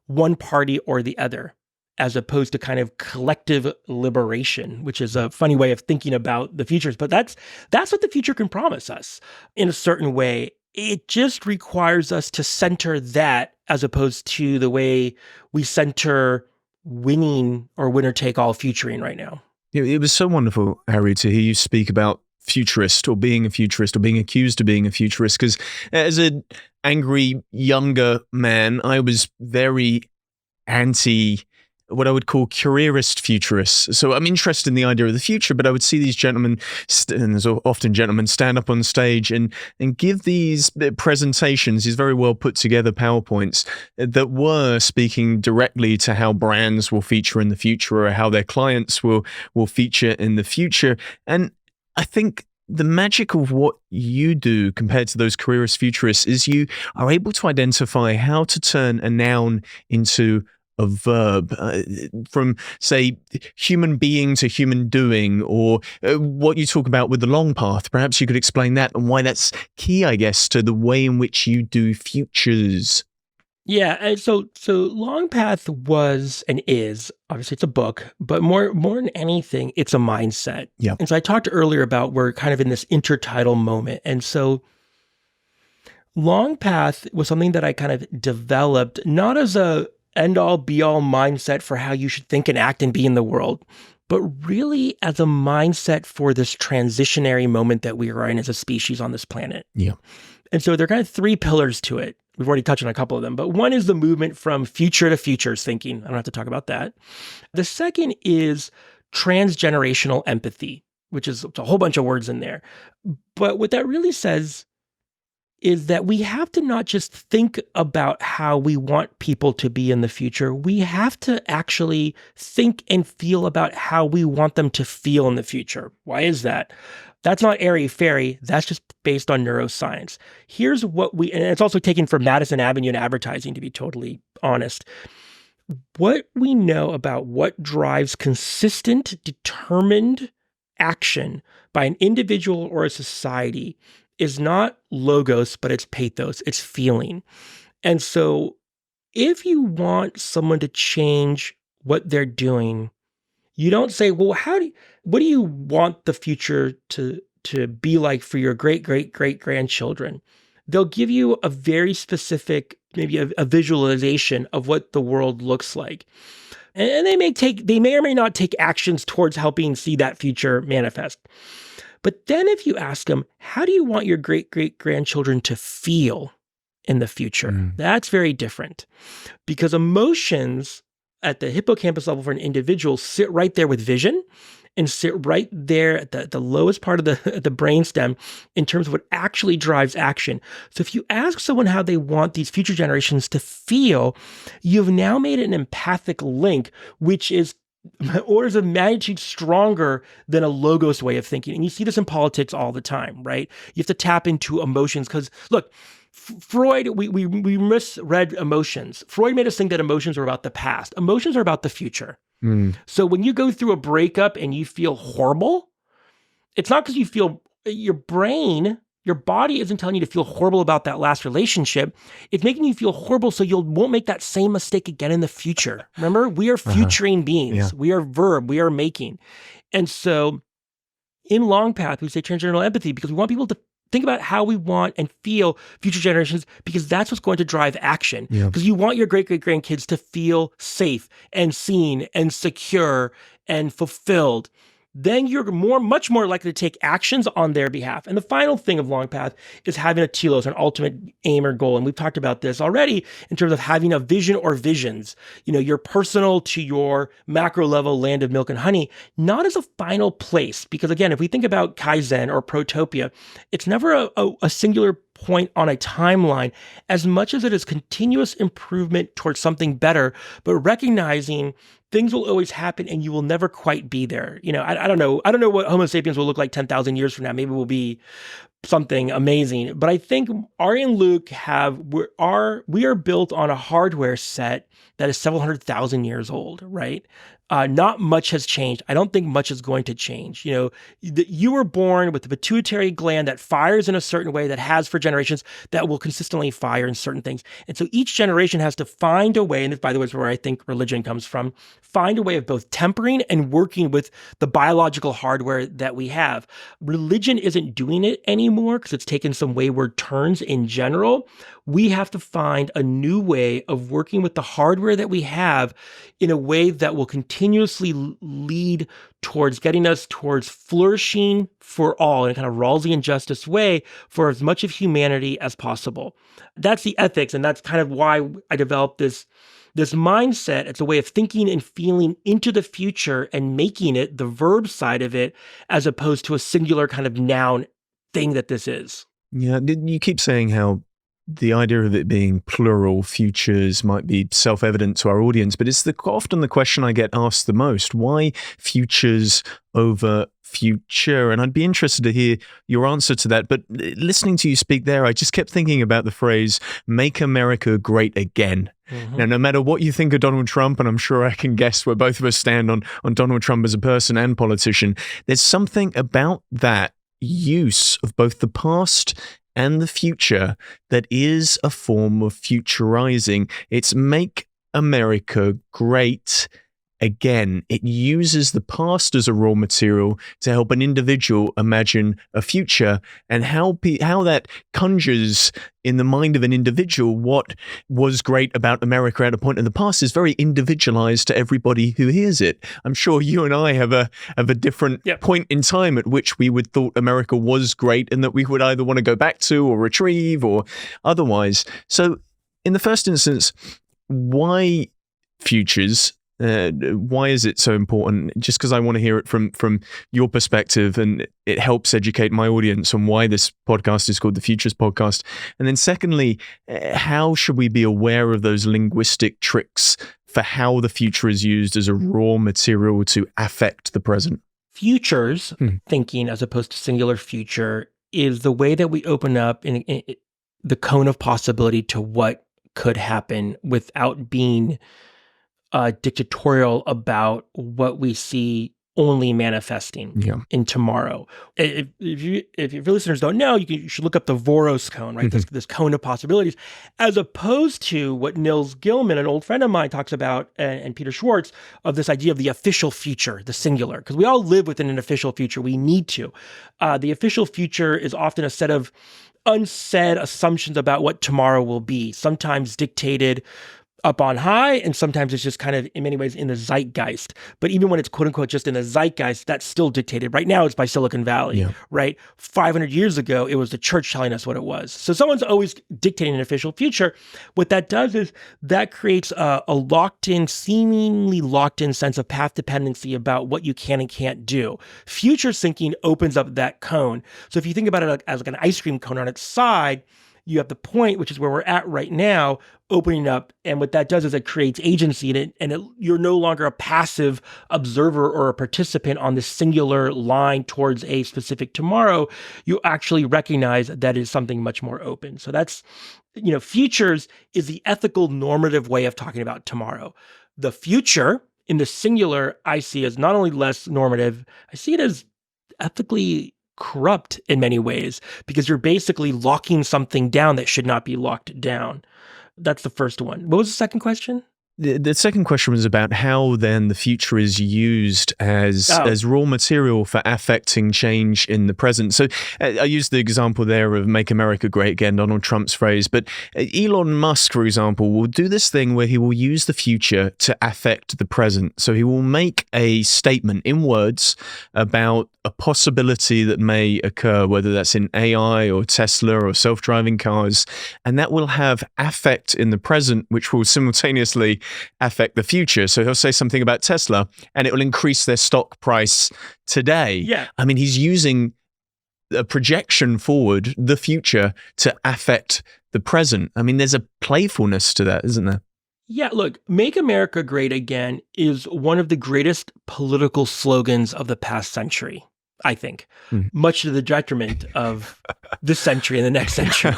one party or the other, as opposed to kind of collective liberation, which is a funny way of thinking about the futures. But that's what the future can promise us in a certain way. It just requires us to center that as opposed to the way we center winning or winner-take-all futuring right now. It was so wonderful, Harry, to hear you speak about futurist or being a futurist or being accused of being a futurist, because as an angry younger man, I was very anti what I would call careerist futurists. So I'm interested in the idea of the future, but I would see these gentlemen, and there's often gentlemen, stand up on stage and give these presentations, these very well put together PowerPoints that were speaking directly to how brands will feature in the future or how their clients will feature in the future. And I think the magic of what you do compared to those careerist futurists is you are able to identify how to turn a noun into a verb, from, say, human being to human doing, or what you talk about with the Longpath. Perhaps you could explain that and why that's key, I guess, to the way in which you do futures. Yeah, and so Longpath was and is, obviously it's a book, but more than anything, it's a mindset. Yeah. And so I talked earlier about we're kind of in this intertidal moment. And so Longpath was something that I kind of developed not as a end-all be-all mindset for how you should think and act and be in the world, but really as a mindset for this transitionary moment that we are in as a species on this planet. Yeah. And so there are kind of three pillars to it. We've already touched on a couple of them, but one is the movement from future to futures thinking. I don't have to talk about that. The second is transgenerational empathy, which is a whole bunch of words in there. But what that really says is that we have to not just think about how we want people to be in the future. We have to actually think and feel about how we want them to feel in the future. Why is that? That's not airy-fairy. That's just based on neuroscience. Here's what and it's also taken from Madison Avenue and advertising, to be totally honest. What we know about what drives consistent, determined action by an individual or a society is not logos, but it's pathos, it's feeling. And so if you want someone to change what they're doing, you don't say, well, what do you want the future to be like for your great-great-great-grandchildren? They'll give you a very specific, maybe a visualization of what the world looks like. And they may or may not take actions towards helping see that future manifest. But then if you ask them, how do you want your great-great-grandchildren to feel in the future? That's very different, because emotions at the hippocampus level for an individual sit right there with vision and sit right there at the lowest part of the brainstem in terms of what actually drives action. So if you ask someone how they want these future generations to feel, you've now made an empathic link, which is orders of magnitude stronger than a logos way of thinking. And you see this in politics all the time, right? You have to tap into emotions because, look, Freud, we misread emotions. Freud made us think that emotions are about the past. Emotions are about the future. So when you go through a breakup and you feel horrible, it's not because you feel, your brain, your body isn't telling you to feel horrible about that last relationship. It's making you feel horrible so you won't make that same mistake again in the future. Remember, we are futuring beings. Yeah. We are verb. We are making. And so in Longpath, we say transgenerational empathy because we want people to think about how we want and feel future generations, because that's what's going to drive action. Because you want your great-great-grandkids to feel safe and seen and secure and fulfilled. Then you're much more likely to take actions on their behalf. And the final thing of Longpath is having a telos, an ultimate aim or goal. And we've talked about this already in terms of having a vision or visions, your personal to your macro level land of milk and honey, not as a final place. Because again, if we think about Kaizen or Protopia, it's never a singular point on a timeline as much as it is continuous improvement towards something better, but recognizing things will always happen and you will never quite be there. I don't know. I don't know what Homo sapiens will look like 10,000 years from now. Maybe we'll be something amazing. But I think Ari and Luke we are built on a hardware set that is several 100,000 years old, right? Not much has changed. I don't think much is going to change. You were born with the pituitary gland that fires in a certain way, that has for generations, that will consistently fire in certain things. And so each generation has to find a way, and this, by the way, is where I think religion comes from, find a way of both tempering and working with the biological hardware that we have. Religion isn't doing it anymore because it's taken some wayward turns in general. We have to find a new way of working with the hardware that we have in a way that will continuously lead towards getting us towards flourishing for all in a kind of Rawlsian justice way for as much of humanity as possible. That's the ethics, and that's kind of why I developed this This mindset, it's a way of thinking and feeling into the future and making it the verb side of it, as opposed to a singular kind of noun thing that this is. Yeah, you keep saying how the idea of it being plural futures might be self-evident to our audience, but it's often the question I get asked the most. Why futures over future? And I'd be interested to hear your answer to that. But listening to you speak there, I just kept thinking about the phrase, make America great again. Mm-hmm. Now, no matter what you think of Donald Trump, and I'm sure I can guess where both of us stand on Donald Trump as a person and politician, there's something about that use of both the past and the future that is a form of futurizing. It's make America great again. It uses the past as a raw material to help an individual imagine a future, and how that conjures in the mind of an individual what was great about America at a point in the past is very individualized to everybody who hears it. I'm sure you and I have a different point in time at which we would thought America was great and that we would either want to go back to or retrieve or otherwise. So in the first instance, why futures? Why is it so important? Just because I want to hear it from your perspective, and it helps educate my audience on why this podcast is called the Futurist Podcast. And then secondly, how should we be aware of those linguistic tricks for how the future is used as a raw material to affect the present? Futures thinking, as opposed to singular future, is the way that we open up in the cone of possibility to what could happen without being dictatorial about what we see only manifesting in tomorrow. If your listeners don't know, you should look up the Voros cone, right? This cone of possibilities, as opposed to what Nils Gilman, an old friend of mine, talks about, and Peter Schwartz, of this idea of the official future, the singular, because we all live within an official future. We need to. The official future is often a set of unsaid assumptions about what tomorrow will be, sometimes dictated up on high, and sometimes it's just kind of, in many ways, in the zeitgeist. But even when it's quote unquote just in the zeitgeist, that's still dictated. Right now, it's by Silicon Valley, right? 500 years ago, it was the church telling us what it was. So someone's always dictating an official future. What that does is that creates a seemingly locked in sense of path dependency about what you can and can't do. Future thinking opens up that cone. So if you think about it as like an ice cream cone on its side, you have the point, which is where we're at right now, opening up. And what that does is it creates agency in it, and you're no longer a passive observer or a participant on this singular line towards a specific tomorrow. You actually recognize that is something much more open. So that's, futures is the ethical normative way of talking about tomorrow. The future in the singular I see as not only less normative, I see it as ethically corrupt in many ways, because you're basically locking something down that should not be locked down. That's the first one. What was the second question? The second question was about how then the future is used as raw material for affecting change in the present. So I used the example there of make America great again, Donald Trump's phrase, but Elon Musk, for example, will do this thing where he will use the future to affect the present. So he will make a statement in words about a possibility that may occur, whether that's in AI or Tesla or self-driving cars, and that will have affect in the present, which will simultaneously affect the future. So he'll say something about Tesla and it will increase their stock price today. Yeah. I mean, he's using a projection forward, the future, to affect the present. I mean, there's a playfulness to that, isn't there? Yeah, look, Make America Great Again is one of the greatest political slogans of the past century, I think, much to the detriment of this century and the next century,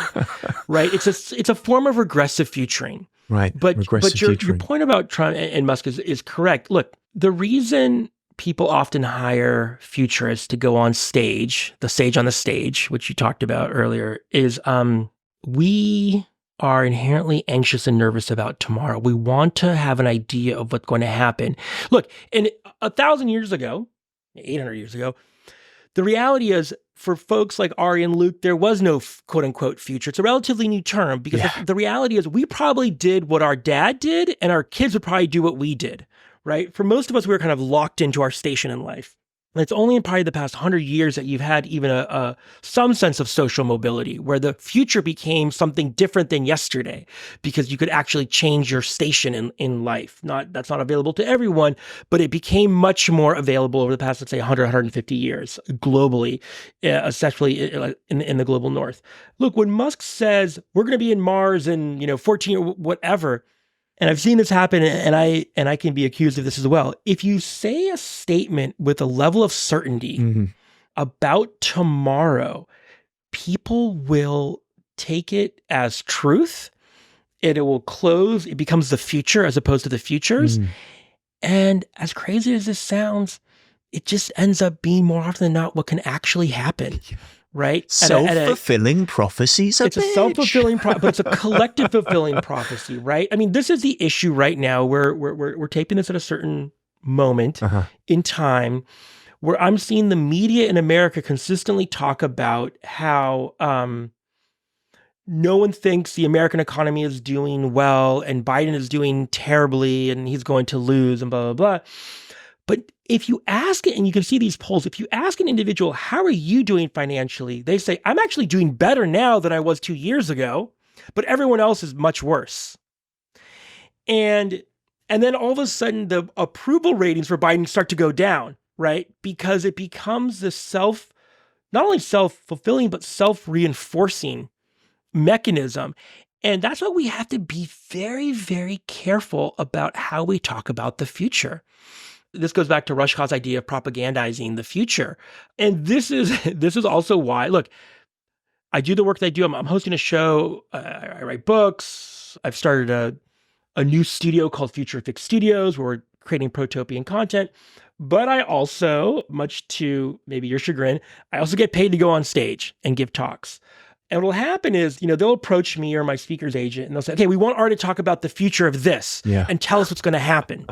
right? It's a form of regressive futuring. Right. But your point about Trump and Musk is correct. Look, the reason people often hire futurists to go on stage, the sage on the stage, which you talked about earlier, is we are inherently anxious and nervous about tomorrow. We want to have an idea of what's going to happen. Look, 1,000 years ago, 800 years ago, the reality is, for folks like Ari and Luke, there was no quote unquote future. It's a relatively new term because the reality is we probably did what our dad did and our kids would probably do what we did, right? For most of us, we were kind of locked into our station in life, And it's only in probably the past 100 years that you've had even some sense of social mobility, where the future became something different than yesterday, because you could actually change your station in life. That's not available to everyone, but it became much more available over the past, let's say, 100, 150 years globally, especially in the global north. Look, when Musk says we're going to be in Mars in 14 or whatever, and I've seen this happen, and I can be accused of this as well. If you say a statement with a level of certainty about tomorrow, people will take it as truth, and it will close. It becomes the future as opposed to the futures. And as crazy as this sounds, it just ends up being more often than not what can actually happen. Right? Self-fulfilling prophecies. It's a self-fulfilling but it's a collective fulfilling prophecy, right? I mean, this is the issue right now. We're taping this at a certain moment in time where I'm seeing the media in America consistently talk about how no one thinks the American economy is doing well and Biden is doing terribly and he's going to lose and blah, blah, blah. But if you ask it, and you can see these polls, if you ask an individual, how are you doing financially? They say, I'm actually doing better now than I was 2 years ago, but everyone else is much worse. And then all of a sudden, the approval ratings for Biden start to go down, right? Because it becomes this not only self-fulfilling, but self-reinforcing mechanism. And that's why we have to be very, very careful about how we talk about the future. This goes back to Rushkoff's idea of propagandizing the future. And this is also why, look, I do the work that I do. I'm hosting a show. I write books. I've started a new studio called Futurist Studios, where we're creating Protopian content. But I also, much to maybe your chagrin, I also get paid to go on stage and give talks. And what'll happen is, they'll approach me or my speaker's agent and they'll say, okay, we want Ari to talk about the future of this and tell us what's going to happen.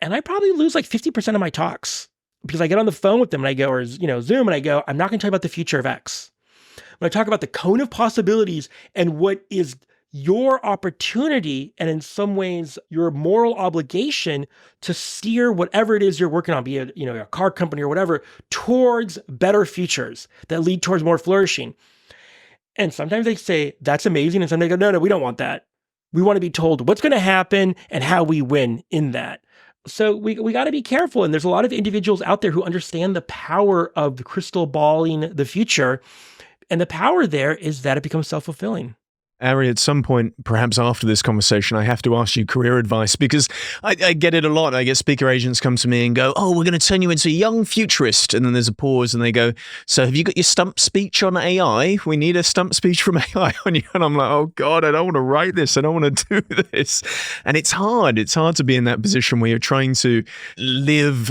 And I probably lose like 50% of my talks because I get on the phone with them and I go, or Zoom, and I go, I'm not going to talk about the future of X. When I talk about the cone of possibilities and what is your opportunity, and in some ways your moral obligation to steer whatever it is you're working on, be it a car company or whatever, towards better futures that lead towards more flourishing. And sometimes they say, that's amazing. And sometimes they go, no, we don't want that. We want to be told what's going to happen and how we win in that. So we got to be careful. And there's a lot of individuals out there who understand the power of crystal balling the future. And the power there is that it becomes self-fulfilling. Ari, at some point, perhaps after this conversation, I have to ask you career advice because I get it a lot. I get speaker agents come to me and go, oh, we're going to turn you into a young futurist. And then there's a pause and they go, so have you got your stump speech on AI? We need a stump speech from AI on you. And I'm like, oh God, I don't want to write this. I don't want to do this. And it's hard. It's hard to be in that position where you're trying to live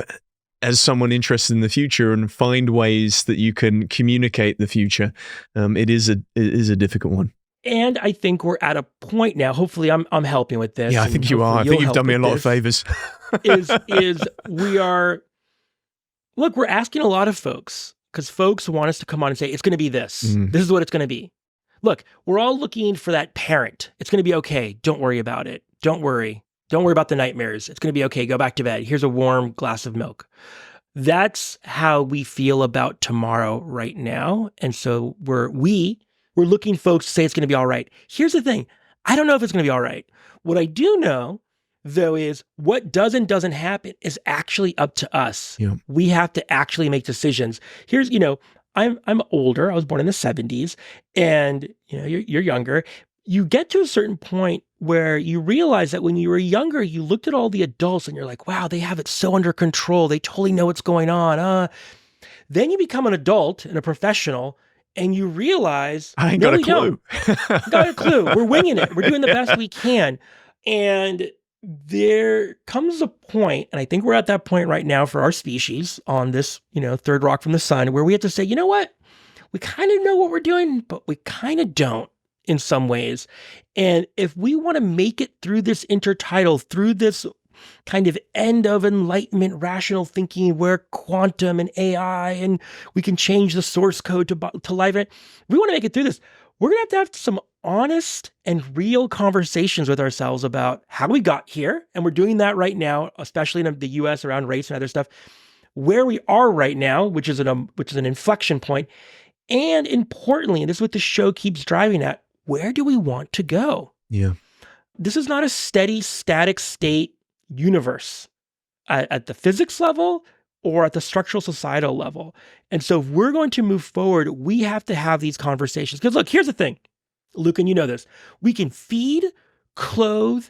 as someone interested in the future and find ways that you can communicate the future. It is a difficult one. And I think we're at a point now, hopefully I'm helping with this. Yeah, I think you are. I think you've done me a lot of favors. We're asking a lot of folks, because folks want us to come on and say, it's going to be this. This is what it's going to be. Look, we're all looking for that parent. It's going to be okay. Don't worry about it. Don't worry. Don't worry about the nightmares. It's going to be okay. Go back to bed. Here's a warm glass of milk. That's how we feel about tomorrow right now. And so we're looking folks to say it's going to be all right. Here's the thing. I don't know if it's going to be all right. What I do know, though, is what does and doesn't happen is actually up to us. Yeah. We have to actually make decisions. Here's, I'm older. I was born in the 70s, and you're younger. You get to a certain point where you realize that when you were younger, you looked at all the adults and you're like, wow, they have it so under control. They totally know what's going on. Then you become an adult and a professional, and you realize, I ain't got a clue. Got a clue. We're winging it. We're doing the best we can. And there comes a point, and I think we're at that point right now for our species on this, third rock from the sun, where we have to say, you know what? We kind of know what we're doing, but we kind of don't in some ways. And if we want to make it through this intertidal, through this kind of end of enlightenment, rational thinking, where quantum and AI, and we can change the source code to life. We want to make it through this. We're going to have some honest and real conversations with ourselves about how we got here. And we're doing that right now, especially in the US around race and other stuff. where we are right now, which is an inflection point, and importantly, and this is what the show keeps driving at, where do we want to go? Yeah. This is not a steady, static state universe at the physics level or at the structural societal level. And so if we're going to move forward, we have to have these conversations. Because look, here's the thing, Luke, and you know this. We can feed, clothe,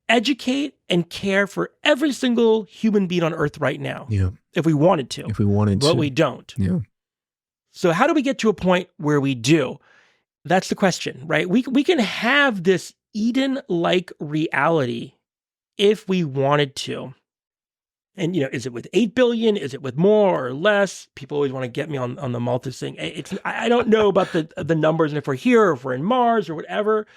educate, and care for every single human being on Earth right now. Yeah. If we wanted to. If we wanted to. But we don't. Yeah. So how do we get to a point where we do? That's the question, right? We can have this Eden-like reality if we wanted to. And, is it with 8 billion? Is it with more or less? People always want to get me on the Malthus thing. I don't know about the numbers and if we're here or if we're in Mars or whatever.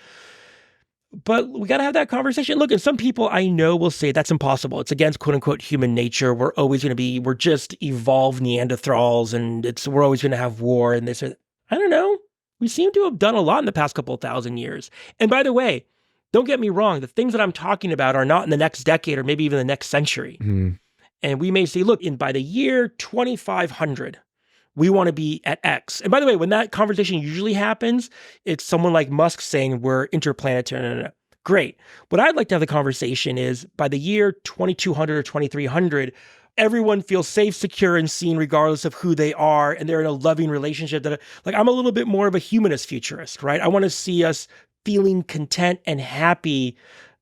But we got to have that conversation. Look, and some people I know will say that's impossible. It's against quote unquote human nature. We're just evolved Neanderthals and we're always going to have war. And this, I don't know. We seem to have done a lot in the past couple of thousand years. And by the way, don't get me wrong. The things that I'm talking about are not in the next decade or maybe even the next century. Mm. And we may say, look, by the year 2500, we want to be at X. And by the way, when that conversation usually happens, it's someone like Musk saying we're interplanetary. No. Great. What I'd like to have the conversation is by the year 2200 or 2300, everyone feels safe, secure, and seen regardless of who they are. And they're in a loving relationship I'm a little bit more of a humanist futurist, right? I want to see us feeling content and happy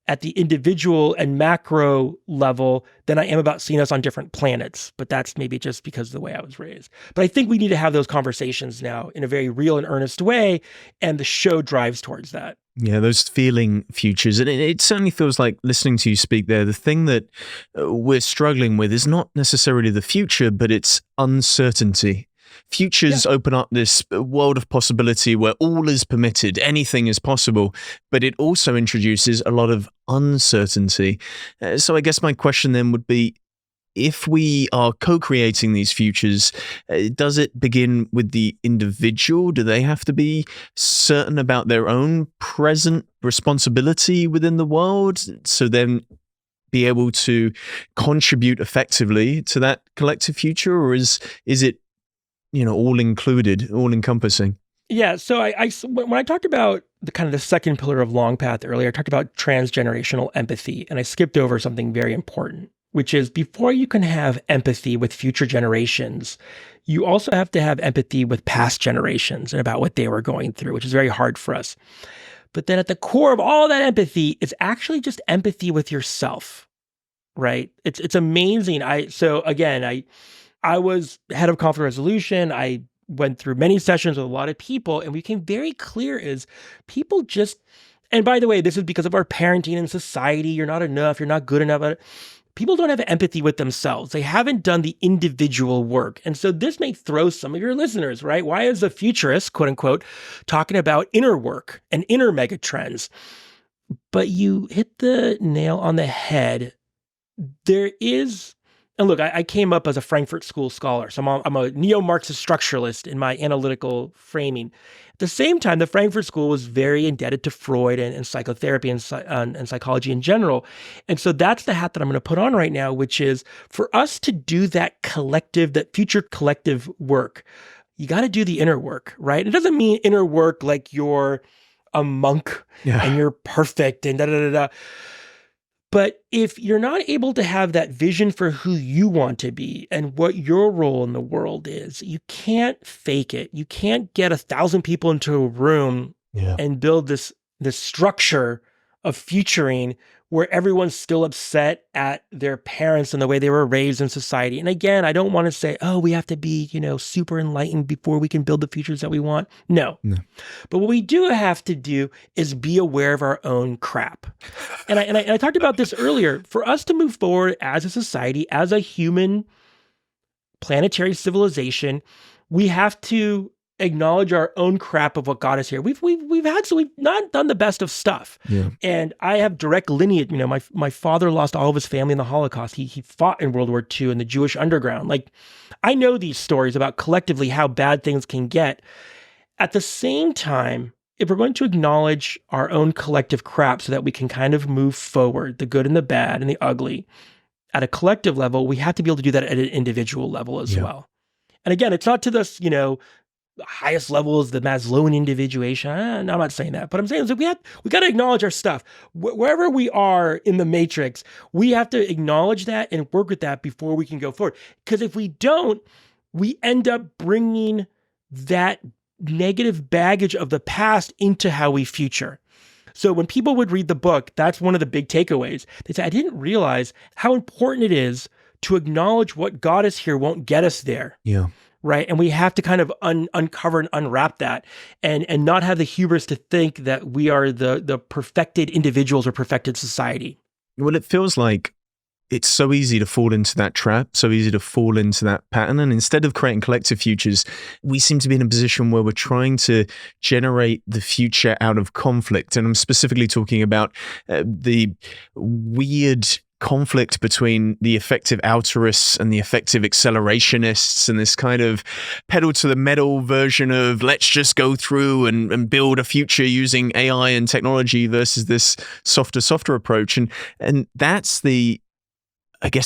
at the individual and macro level than I am about seeing us on different planets. But that's maybe just because of the way I was raised. But I think we need to have those conversations now in a very real and earnest way. And the show drives towards that. Yeah, those feeling futures. And it certainly feels like listening to you speak there, the thing that we're struggling with is not necessarily the future, but it's uncertainty. Futures open up this world of possibility where all is permitted, anything is possible, but it also introduces a lot of uncertainty. So I guess my question then would be, if we are co-creating these futures, does it begin with the individual? Do they have to be certain about their own present responsibility within the world, so then be able to contribute effectively to that collective future? Or is it all included, all encompassing? Yeah. So when I talked about the second pillar of Longpath earlier, I talked about transgenerational empathy, and I skipped over something very important, which is before you can have empathy with future generations, you also have to have empathy with past generations and about what they were going through, which is very hard for us. But then at the core of all that empathy is actually just empathy with yourself, right? It's amazing. I was head of conflict resolution. I went through many sessions with a lot of people, and we became very clear is people just, and by the way, this is because of our parenting and society. You're not enough. You're not good enough. People don't have empathy with themselves. They haven't done the individual work. And so this may throw some of your listeners, right? Why is a futurist, quote unquote, talking about inner work and inner mega trends? But you hit the nail on the head. There is, and look, I came up as a Frankfurt School scholar, so I'm a neo-Marxist structuralist in my analytical framing. At the same time, the Frankfurt School was very indebted to Freud and psychotherapy and psychology in general. And so that's the hat that I'm going to put on right now, which is for us to do that future collective work, you got to do the inner work, right? It doesn't mean inner work like you're a monk and you're perfect and da-da-da-da. But if you're not able to have that vision for who you want to be and what your role in the world is, you can't fake it. You can't get 1,000 people into a room and build this structure of futuring where everyone's still upset at their parents and the way they were raised in society. And again, I don't want to say, we have to be, super enlightened before we can build the futures that we want. No. But what we do have to do is be aware of our own crap. And I talked about this earlier. For us to move forward as a society, as a human planetary civilization, we have to acknowledge our own crap of what got us here. We've not done the best of stuff. And I have direct lineage. My father lost all of his family in the Holocaust. He fought in World War II in the Jewish underground. I know these stories about collectively how bad things can get. At the same time, if we're going to acknowledge our own collective crap so that we can kind of move forward, the good and the bad and the ugly, at a collective level, we have to be able to do that at an individual level as well. And again, it's not to this, the highest level is the Maslowian individuation. No, I'm not saying that, but I'm saying we got to acknowledge our stuff. Wherever we are in the matrix, we have to acknowledge that and work with that before we can go forward. Because if we don't, we end up bringing that negative baggage of the past into how we future. So when people would read the book, that's one of the big takeaways. They say, I didn't realize how important it is to acknowledge what got us here won't get us there. Yeah. Right. And we have to kind of uncover and unwrap that and not have the hubris to think that we are the perfected individuals or perfected society. Well, it feels like it's so easy to fall into that trap, so easy to fall into that pattern. And instead of creating collective futures, we seem to be in a position where we're trying to generate the future out of conflict. And I'm specifically talking about the weird conflict between the effective altruists and the effective accelerationists, and this kind of pedal to the metal version of let's just go through and build a future using AI and technology versus this softer approach. And that's the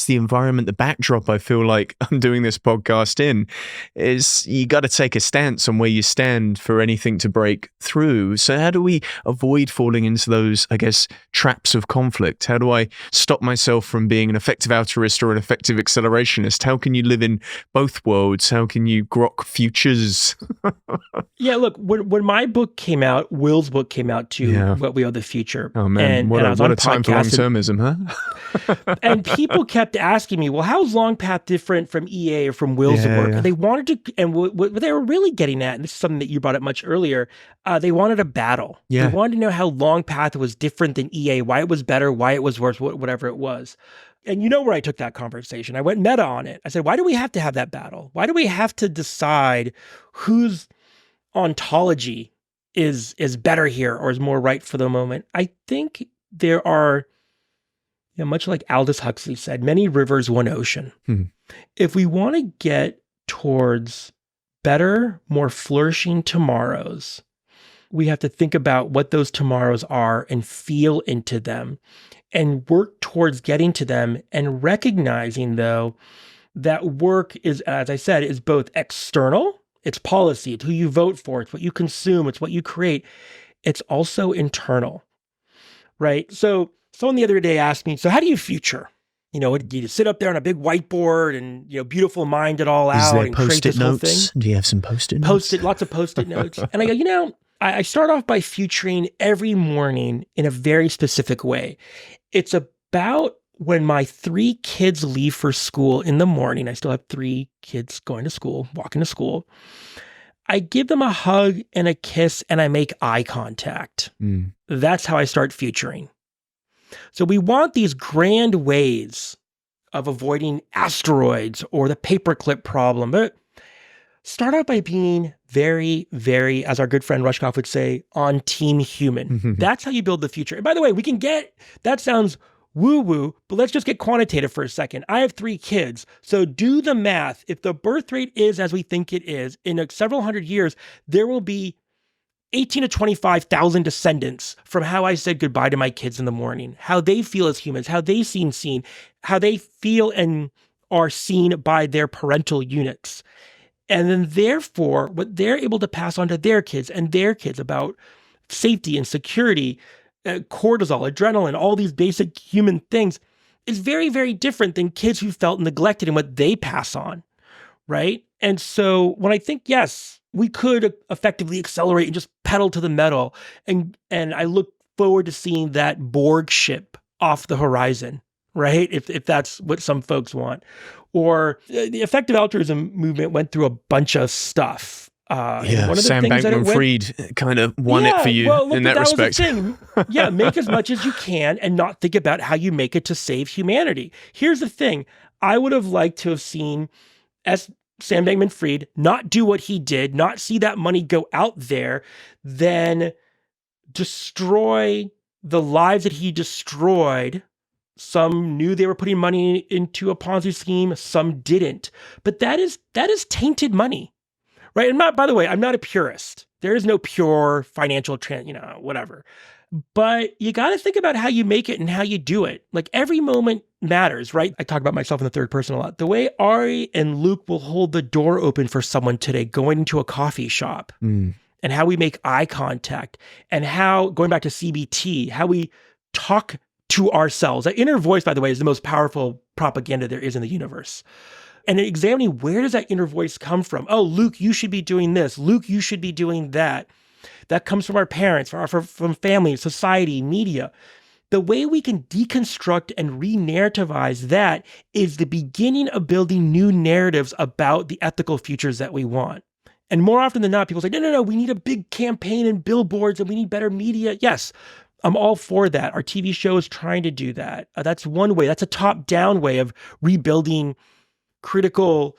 environment, the backdrop I feel like I'm doing this podcast in, is you got to take a stance on where you stand for anything to break through. So how do we avoid falling into those, traps of conflict? How do I stop myself from being an effective altruist or an effective accelerationist? How can you live in both worlds? How can you grok futures? Yeah, look, when my book came out, Will's book came out too, What We Owe the Future. Oh man, what a time for long-termism, huh? And people kept asking me, well, how's Longpath different from EA or from Will's work? Yeah. They wanted to, and what they were really getting at, and this is something that you brought up much earlier, they wanted a battle. Yeah. They wanted to know how Longpath was different than EA, why it was better, why it was worse, whatever it was. And you know where I took that conversation. I went meta on it. I said, why do we have to have that battle? Why do we have to decide whose ontology is better here or is more right for the moment? I think there are, much like Aldous Huxley said, many rivers, one ocean. If we want to get towards better, more flourishing tomorrows, we have to think about what those tomorrows are and feel into them and work towards getting to them, and recognizing, though, that work is, as I said, is both external, it's policy, it's who you vote for, it's what you consume, it's what you create. It's also internal, right? So someone the other day asked me, so how do you future? Do you sit up there on a big whiteboard and, beautiful mind it all out and create this whole thing? Do you have some Post-it notes? Lots of Post-it notes. And I go, I start off by futuring every morning in a very specific way. It's about when my 3 kids leave for school in the morning. I still have 3 kids going to school, walking to school. I give them a hug and a kiss and I make eye contact. That's how I start futuring. So we want these grand ways of avoiding asteroids or the paperclip problem, but start out by being very, very, as our good friend Rushkoff would say, on team human. That's how you build the future. And by the way, that sounds woo-woo, but let's just get quantitative for a second. I have 3 kids, so do the math. If the birth rate is as we think it is, in several hundred years, there will be 18 to 25,000 descendants from how I said goodbye to my kids in the morning, how they feel as humans, how they seen, how they feel and are seen by their parental units. And then therefore, what they're able to pass on to their kids about safety and security, cortisol, adrenaline, all these basic human things is very, very different than kids who felt neglected and what they pass on, right? And so when I think, yes, we could effectively accelerate and just pedal to the metal, and I look forward to seeing that Borg ship off the horizon, right? If that's what some folks want. Or the effective altruism movement went through a bunch of stuff. Sam Bankman-Fried kind of won it for you in that respect. Yeah, make as much as you can and not think about how you make it to save humanity. Here's the thing. I would have liked to have seen Sam Bankman-Fried not do what he did, not see that money go out there, then destroy the lives that he destroyed. Some knew they were putting money into a Ponzi scheme, some didn't. But that is tainted money, right? By the way, I'm not a purist. There is no pure financial whatever. But you got to think about how you make it and how you do it. Like every moment matters, right? I talk about myself in the third person a lot. The way Ari and Luke will hold the door open for someone today going into a coffee shop and how we make eye contact and how, going back to CBT, how we talk to ourselves. That inner voice, by the way, is the most powerful propaganda there is in the universe. And examining where does that inner voice come from? Oh, Luke, you should be doing this. Luke, you should be doing that. That comes from our parents, from family, society, media. The way we can deconstruct and re-narrativize that is the beginning of building new narratives about the ethical futures that we want. And more often than not, people say, no, we need a big campaign and billboards and we need better media. Yes, I'm all for that. Our TV show is trying to do that. That's one way. That's a top-down way of rebuilding critical,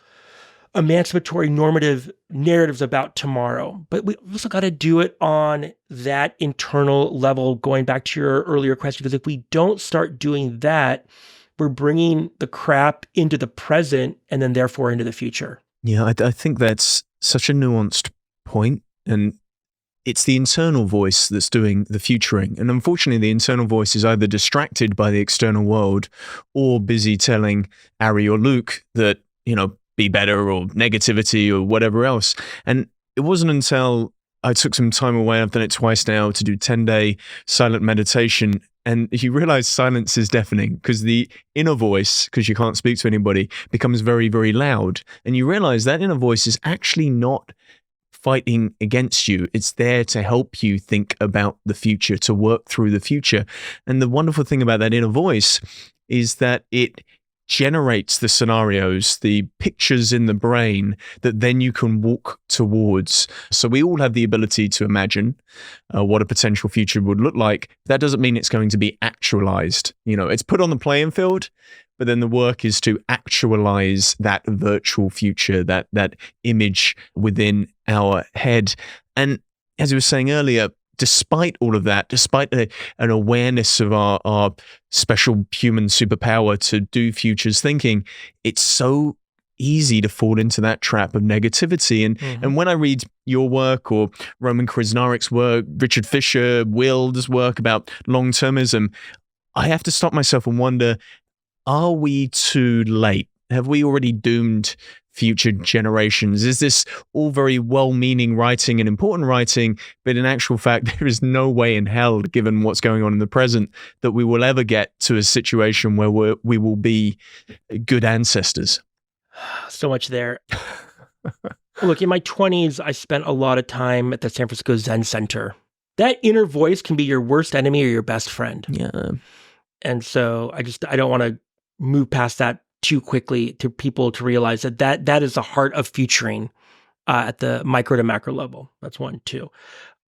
emancipatory, normative narratives about tomorrow. But we also got to do it on that internal level, going back to your earlier question, because if we don't start doing that, we're bringing the crap into the present and then therefore into the future. Yeah, I think that's such a nuanced point, and it's the internal voice that's doing the futuring. And unfortunately, the internal voice is either distracted by the external world or busy telling Ari or Luke that, be better or negativity or whatever else. And it wasn't until I took some time away, I've done it twice now, to do 10-day silent meditation. And you realize silence is deafening because the inner voice, because you can't speak to anybody, becomes very, very loud. And you realize that inner voice is actually not fighting against you. It's there to help you think about the future, to work through the future. And the wonderful thing about that inner voice is that it generates the scenarios, the pictures in the brain that then you can walk towards. So we all have the ability to imagine what a potential future would look like. That doesn't mean it's going to be actualized. It's put on the playing field, but then the work is to actualize that virtual future, that image within our head. And as I was saying earlier, despite all of that, despite an awareness of our special human superpower to do futures thinking, it's so easy to fall into that trap of negativity. And when I read your work or Roman Krasnarik's work, Richard Fisher, Wilde's work about long-termism, I have to stop myself and wonder, are we too late? Have we already doomed future generations? Is this all very well-meaning writing and important writing, but in actual fact, there is no way in hell, given what's going on in the present, that we will ever get to a situation where we will be good ancestors? So much there. Look, in my 20s, I spent a lot of time at the San Francisco Zen Center. That inner voice can be your worst enemy or your best friend. Yeah. And so I don't want to move past that too quickly to people to realize that is the heart of futuring at the micro to macro level. That's 1, 2.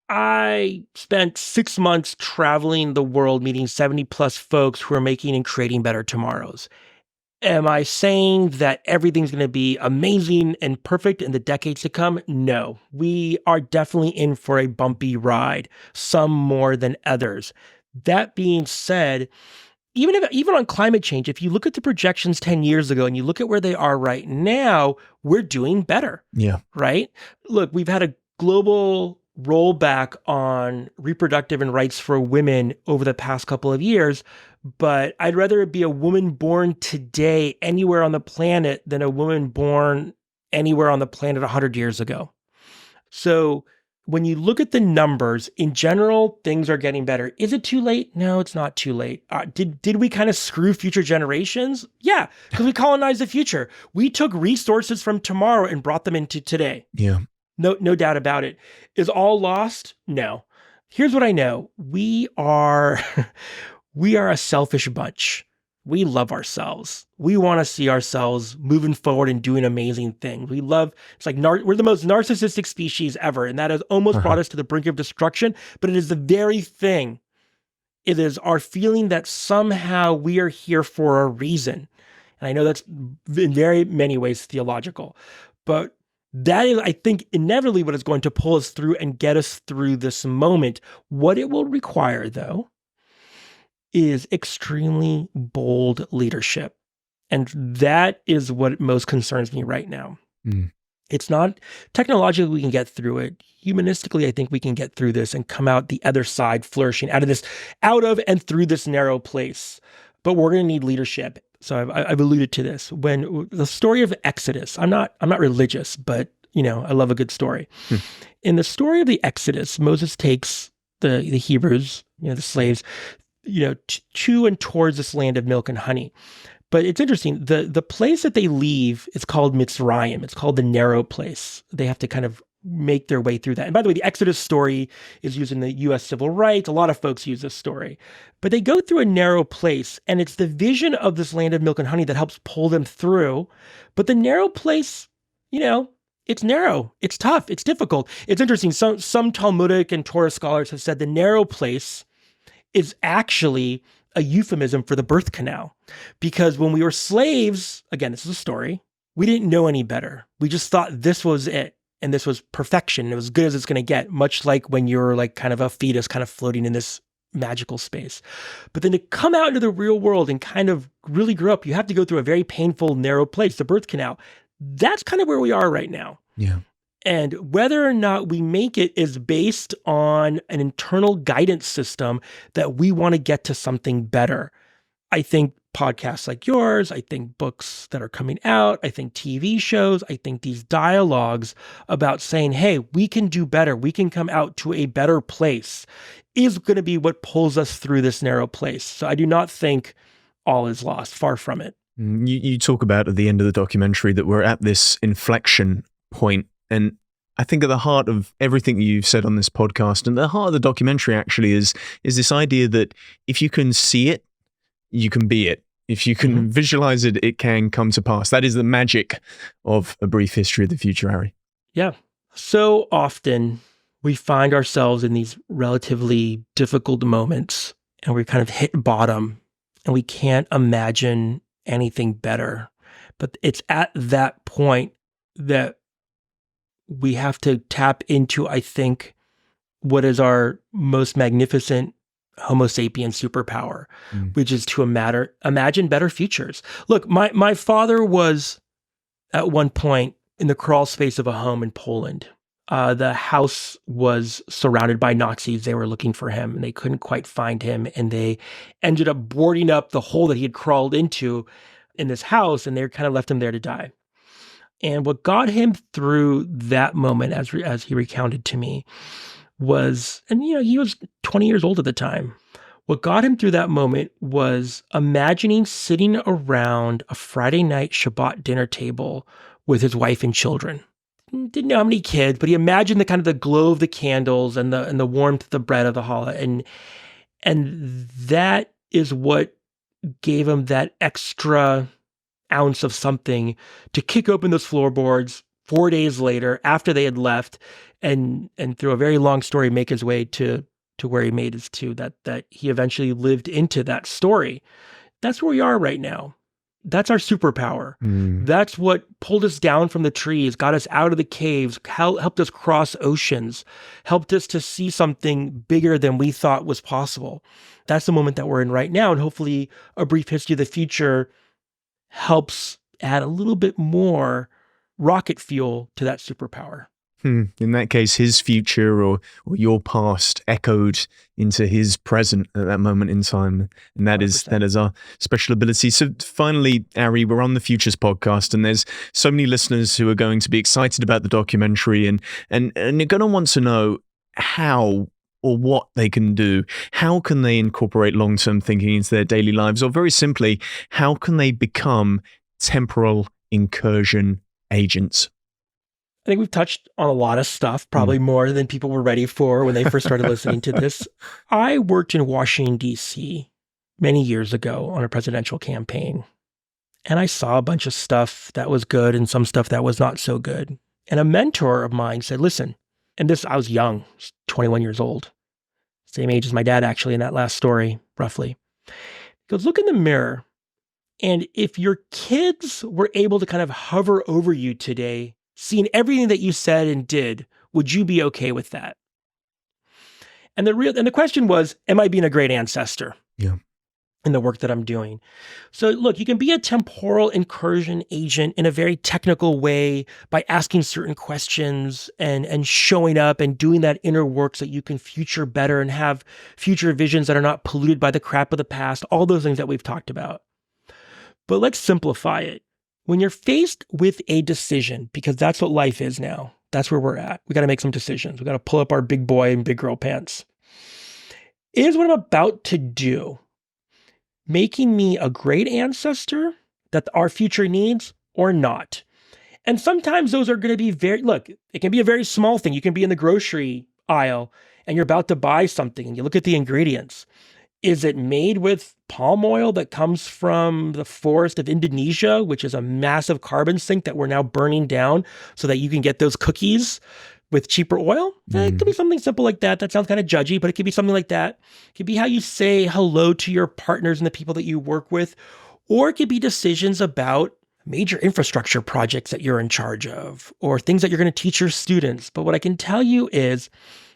I spent 6 months traveling the world, meeting 70 plus folks who are making and creating better tomorrows. Am I saying that everything's going to be amazing and perfect in the decades to come? No, we are definitely in for a bumpy ride, some more than others. That being said, even on climate change, if you look at the projections 10 years ago and you look at where they are right now, we're doing better. Yeah. Right? Look, we've had a global rollback on reproductive and rights for women over the past couple of years, but I'd rather it be a woman born today anywhere on the planet than a woman born anywhere on the planet 100 years ago. So when you look at the numbers, in general, things are getting better. Is it too late? No, it's not too late. Did we kind of screw future generations? Yeah, because we colonized the future. We took resources from tomorrow and brought them into today. Yeah. No doubt about it. Is all lost? No. Here's what I know. We are a selfish bunch. We love ourselves. We want to see ourselves moving forward and doing amazing things. It's like we're the most narcissistic species ever, and that has almost brought us to the brink of destruction, but it is the very thing. It is our feeling that somehow we are here for a reason. And I know that's in very many ways theological, but that is, I think, inevitably what is going to pull us through and get us through this moment. What it will require, though, is extremely bold leadership. And that is what most concerns me right now. It's not technologically we can get through it. Humanistically, I think we can get through this and come out the other side flourishing out of and through this narrow place. But we're going to need leadership. So I've alluded to this. When the story of Exodus, I'm not religious, but I love a good story. In the story of the Exodus, Moses takes the Hebrews, the slaves, to and towards this land of milk and honey. But it's interesting. The place that they leave is called Mitzrayim. It's called the narrow place. They have to kind of make their way through that. And by the way, the Exodus story is used in the U.S. civil rights. A lot of folks use this story. But they go through a narrow place, and it's the vision of this land of milk and honey that helps pull them through. But the narrow place, it's narrow. It's tough. It's difficult. It's interesting. Some Talmudic and Torah scholars have said the narrow place is actually a euphemism for the birth canal. Because when we were slaves, again, this is a story, we didn't know any better. We just thought this was it. And this was perfection. It was as good as it's going to get, much like when you're like kind of a fetus kind of floating in this magical space. But then to come out into the real world and kind of really grow up, you have to go through a very painful, narrow place, the birth canal. That's kind of where we are right now. Yeah. And whether or not we make it is based on an internal guidance system that we want to get to something better. I think podcasts like yours, I think books that are coming out, I think TV shows, I think these dialogues about saying, hey, we can do better, we can come out to a better place is going to be what pulls us through this narrow place. So I do not think all is lost, far from it. You talk about at the end of the documentary that we're at this inflection point. And I think at the heart of everything you've said on this podcast and the heart of the documentary actually is this idea that if you can see it, you can be it. If you can visualize it, it can come to pass. That is the magic of A Brief History of the Future, Ari. Yeah. So often we find ourselves in these relatively difficult moments and we kind of hit bottom and we can't imagine anything better. But it's at that point that we have to tap into, I think, what is our most magnificent Homo sapiens superpower, which is to imagine better futures. Look, my father was at one point in the crawl space of a home in Poland. The house was surrounded by Nazis. They were looking for him and they couldn't quite find him. And they ended up boarding up the hole that he had crawled into in this house, and they kind of left him there to die. And what got him through that moment, as he recounted to me, was, and he was 20 years old at the time. What got him through that moment was imagining sitting around a Friday night Shabbat dinner table with his wife and children. Didn't know how many kids, but he imagined the kind of the glow of the candles and the warmth of the bread of the challah. And that is what gave him that extra ounce of something to kick open those floorboards 4 days later after they had left and through a very long story make his way to where he made his to that he eventually lived into that story. That's where we are right now. That's our superpower. That's what pulled us down from the trees, got us out of the caves, helped us cross oceans, helped us to see something bigger than we thought was possible. That's the moment that we're in right now. And hopefully A Brief History of the Future helps add a little bit more rocket fuel to that superpower. In that case, his future or your past echoed into his present at that moment in time. And that is our special ability. So finally, Ari, we're on the Futures podcast, and there's so many listeners who are going to be excited about the documentary and you're going to want to know how or what they can do. How can they incorporate long-term thinking into their daily lives? Or very simply, how can they become temporal incursion agents? I think we've touched on a lot of stuff, probably more than people were ready for when they first started listening to this. I worked in Washington, D.C. many years ago on a presidential campaign, and I saw a bunch of stuff that was good and some stuff that was not so good. And a mentor of mine said, listen, and this, I was young, 21 years old, same age as my dad, actually, in that last story, roughly. He goes, look in the mirror, and if your kids were able to kind of hover over you today, seeing everything that you said and did, would you be okay with that? And the question was, am I being a great ancestor? Yeah. in the work that I'm doing. So look, you can be a temporal incursion agent in a very technical way by asking certain questions and showing up and doing that inner work so that you can future better and have future visions that are not polluted by the crap of the past, all those things that we've talked about. But let's simplify it. When you're faced with a decision, because that's what life is now, that's where we're at. We got to make some decisions. We got to pull up our big boy and big girl pants. Is what I'm about to do making me a great ancestor that our future needs or not? And sometimes those are going to be it can be a very small thing. You can be in the grocery aisle and you're about to buy something and you look at the ingredients. Is it made with palm oil that comes from the forest of Indonesia, which is a massive carbon sink that we're now burning down so that you can get those cookies with cheaper oil? It could be something simple like that. That sounds kind of judgy, but it could be something like that. It could be how you say hello to your partners and the people that you work with. Or it could be decisions about major infrastructure projects that you're in charge of, or things that you're going to teach your students. But what I can tell you is,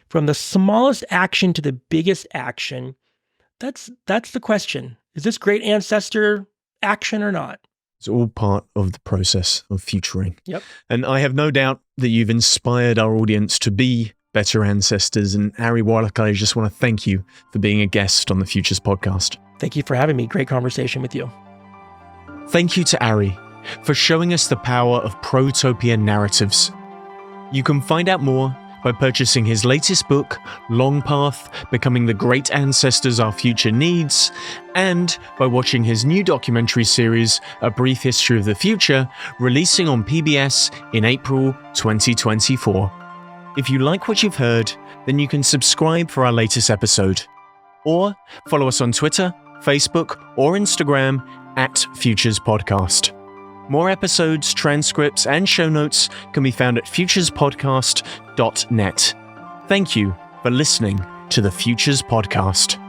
from the smallest action to the biggest action, that's the question. Is this great ancestor action or not? It's all part of the process of futuring. Yep. And I have no doubt that you've inspired our audience to be better ancestors. And Ari Wallach, I just want to thank you for being a guest on the Futures podcast. Thank you for having me. Great conversation with you. Thank you to Ari for showing us the power of protopian narratives. You can find out more by purchasing his latest book, Longpath, Becoming the Great Ancestors Our Future Needs, and by watching his new documentary series, A Brief History of the Future, releasing on PBS in April 2024. If you like what you've heard, then you can subscribe for our latest episode. Or follow us on Twitter, Facebook, or Instagram at Futures Podcast. More episodes, transcripts, and show notes can be found at futurespodcast.net. Thank you for listening to the Futures Podcast.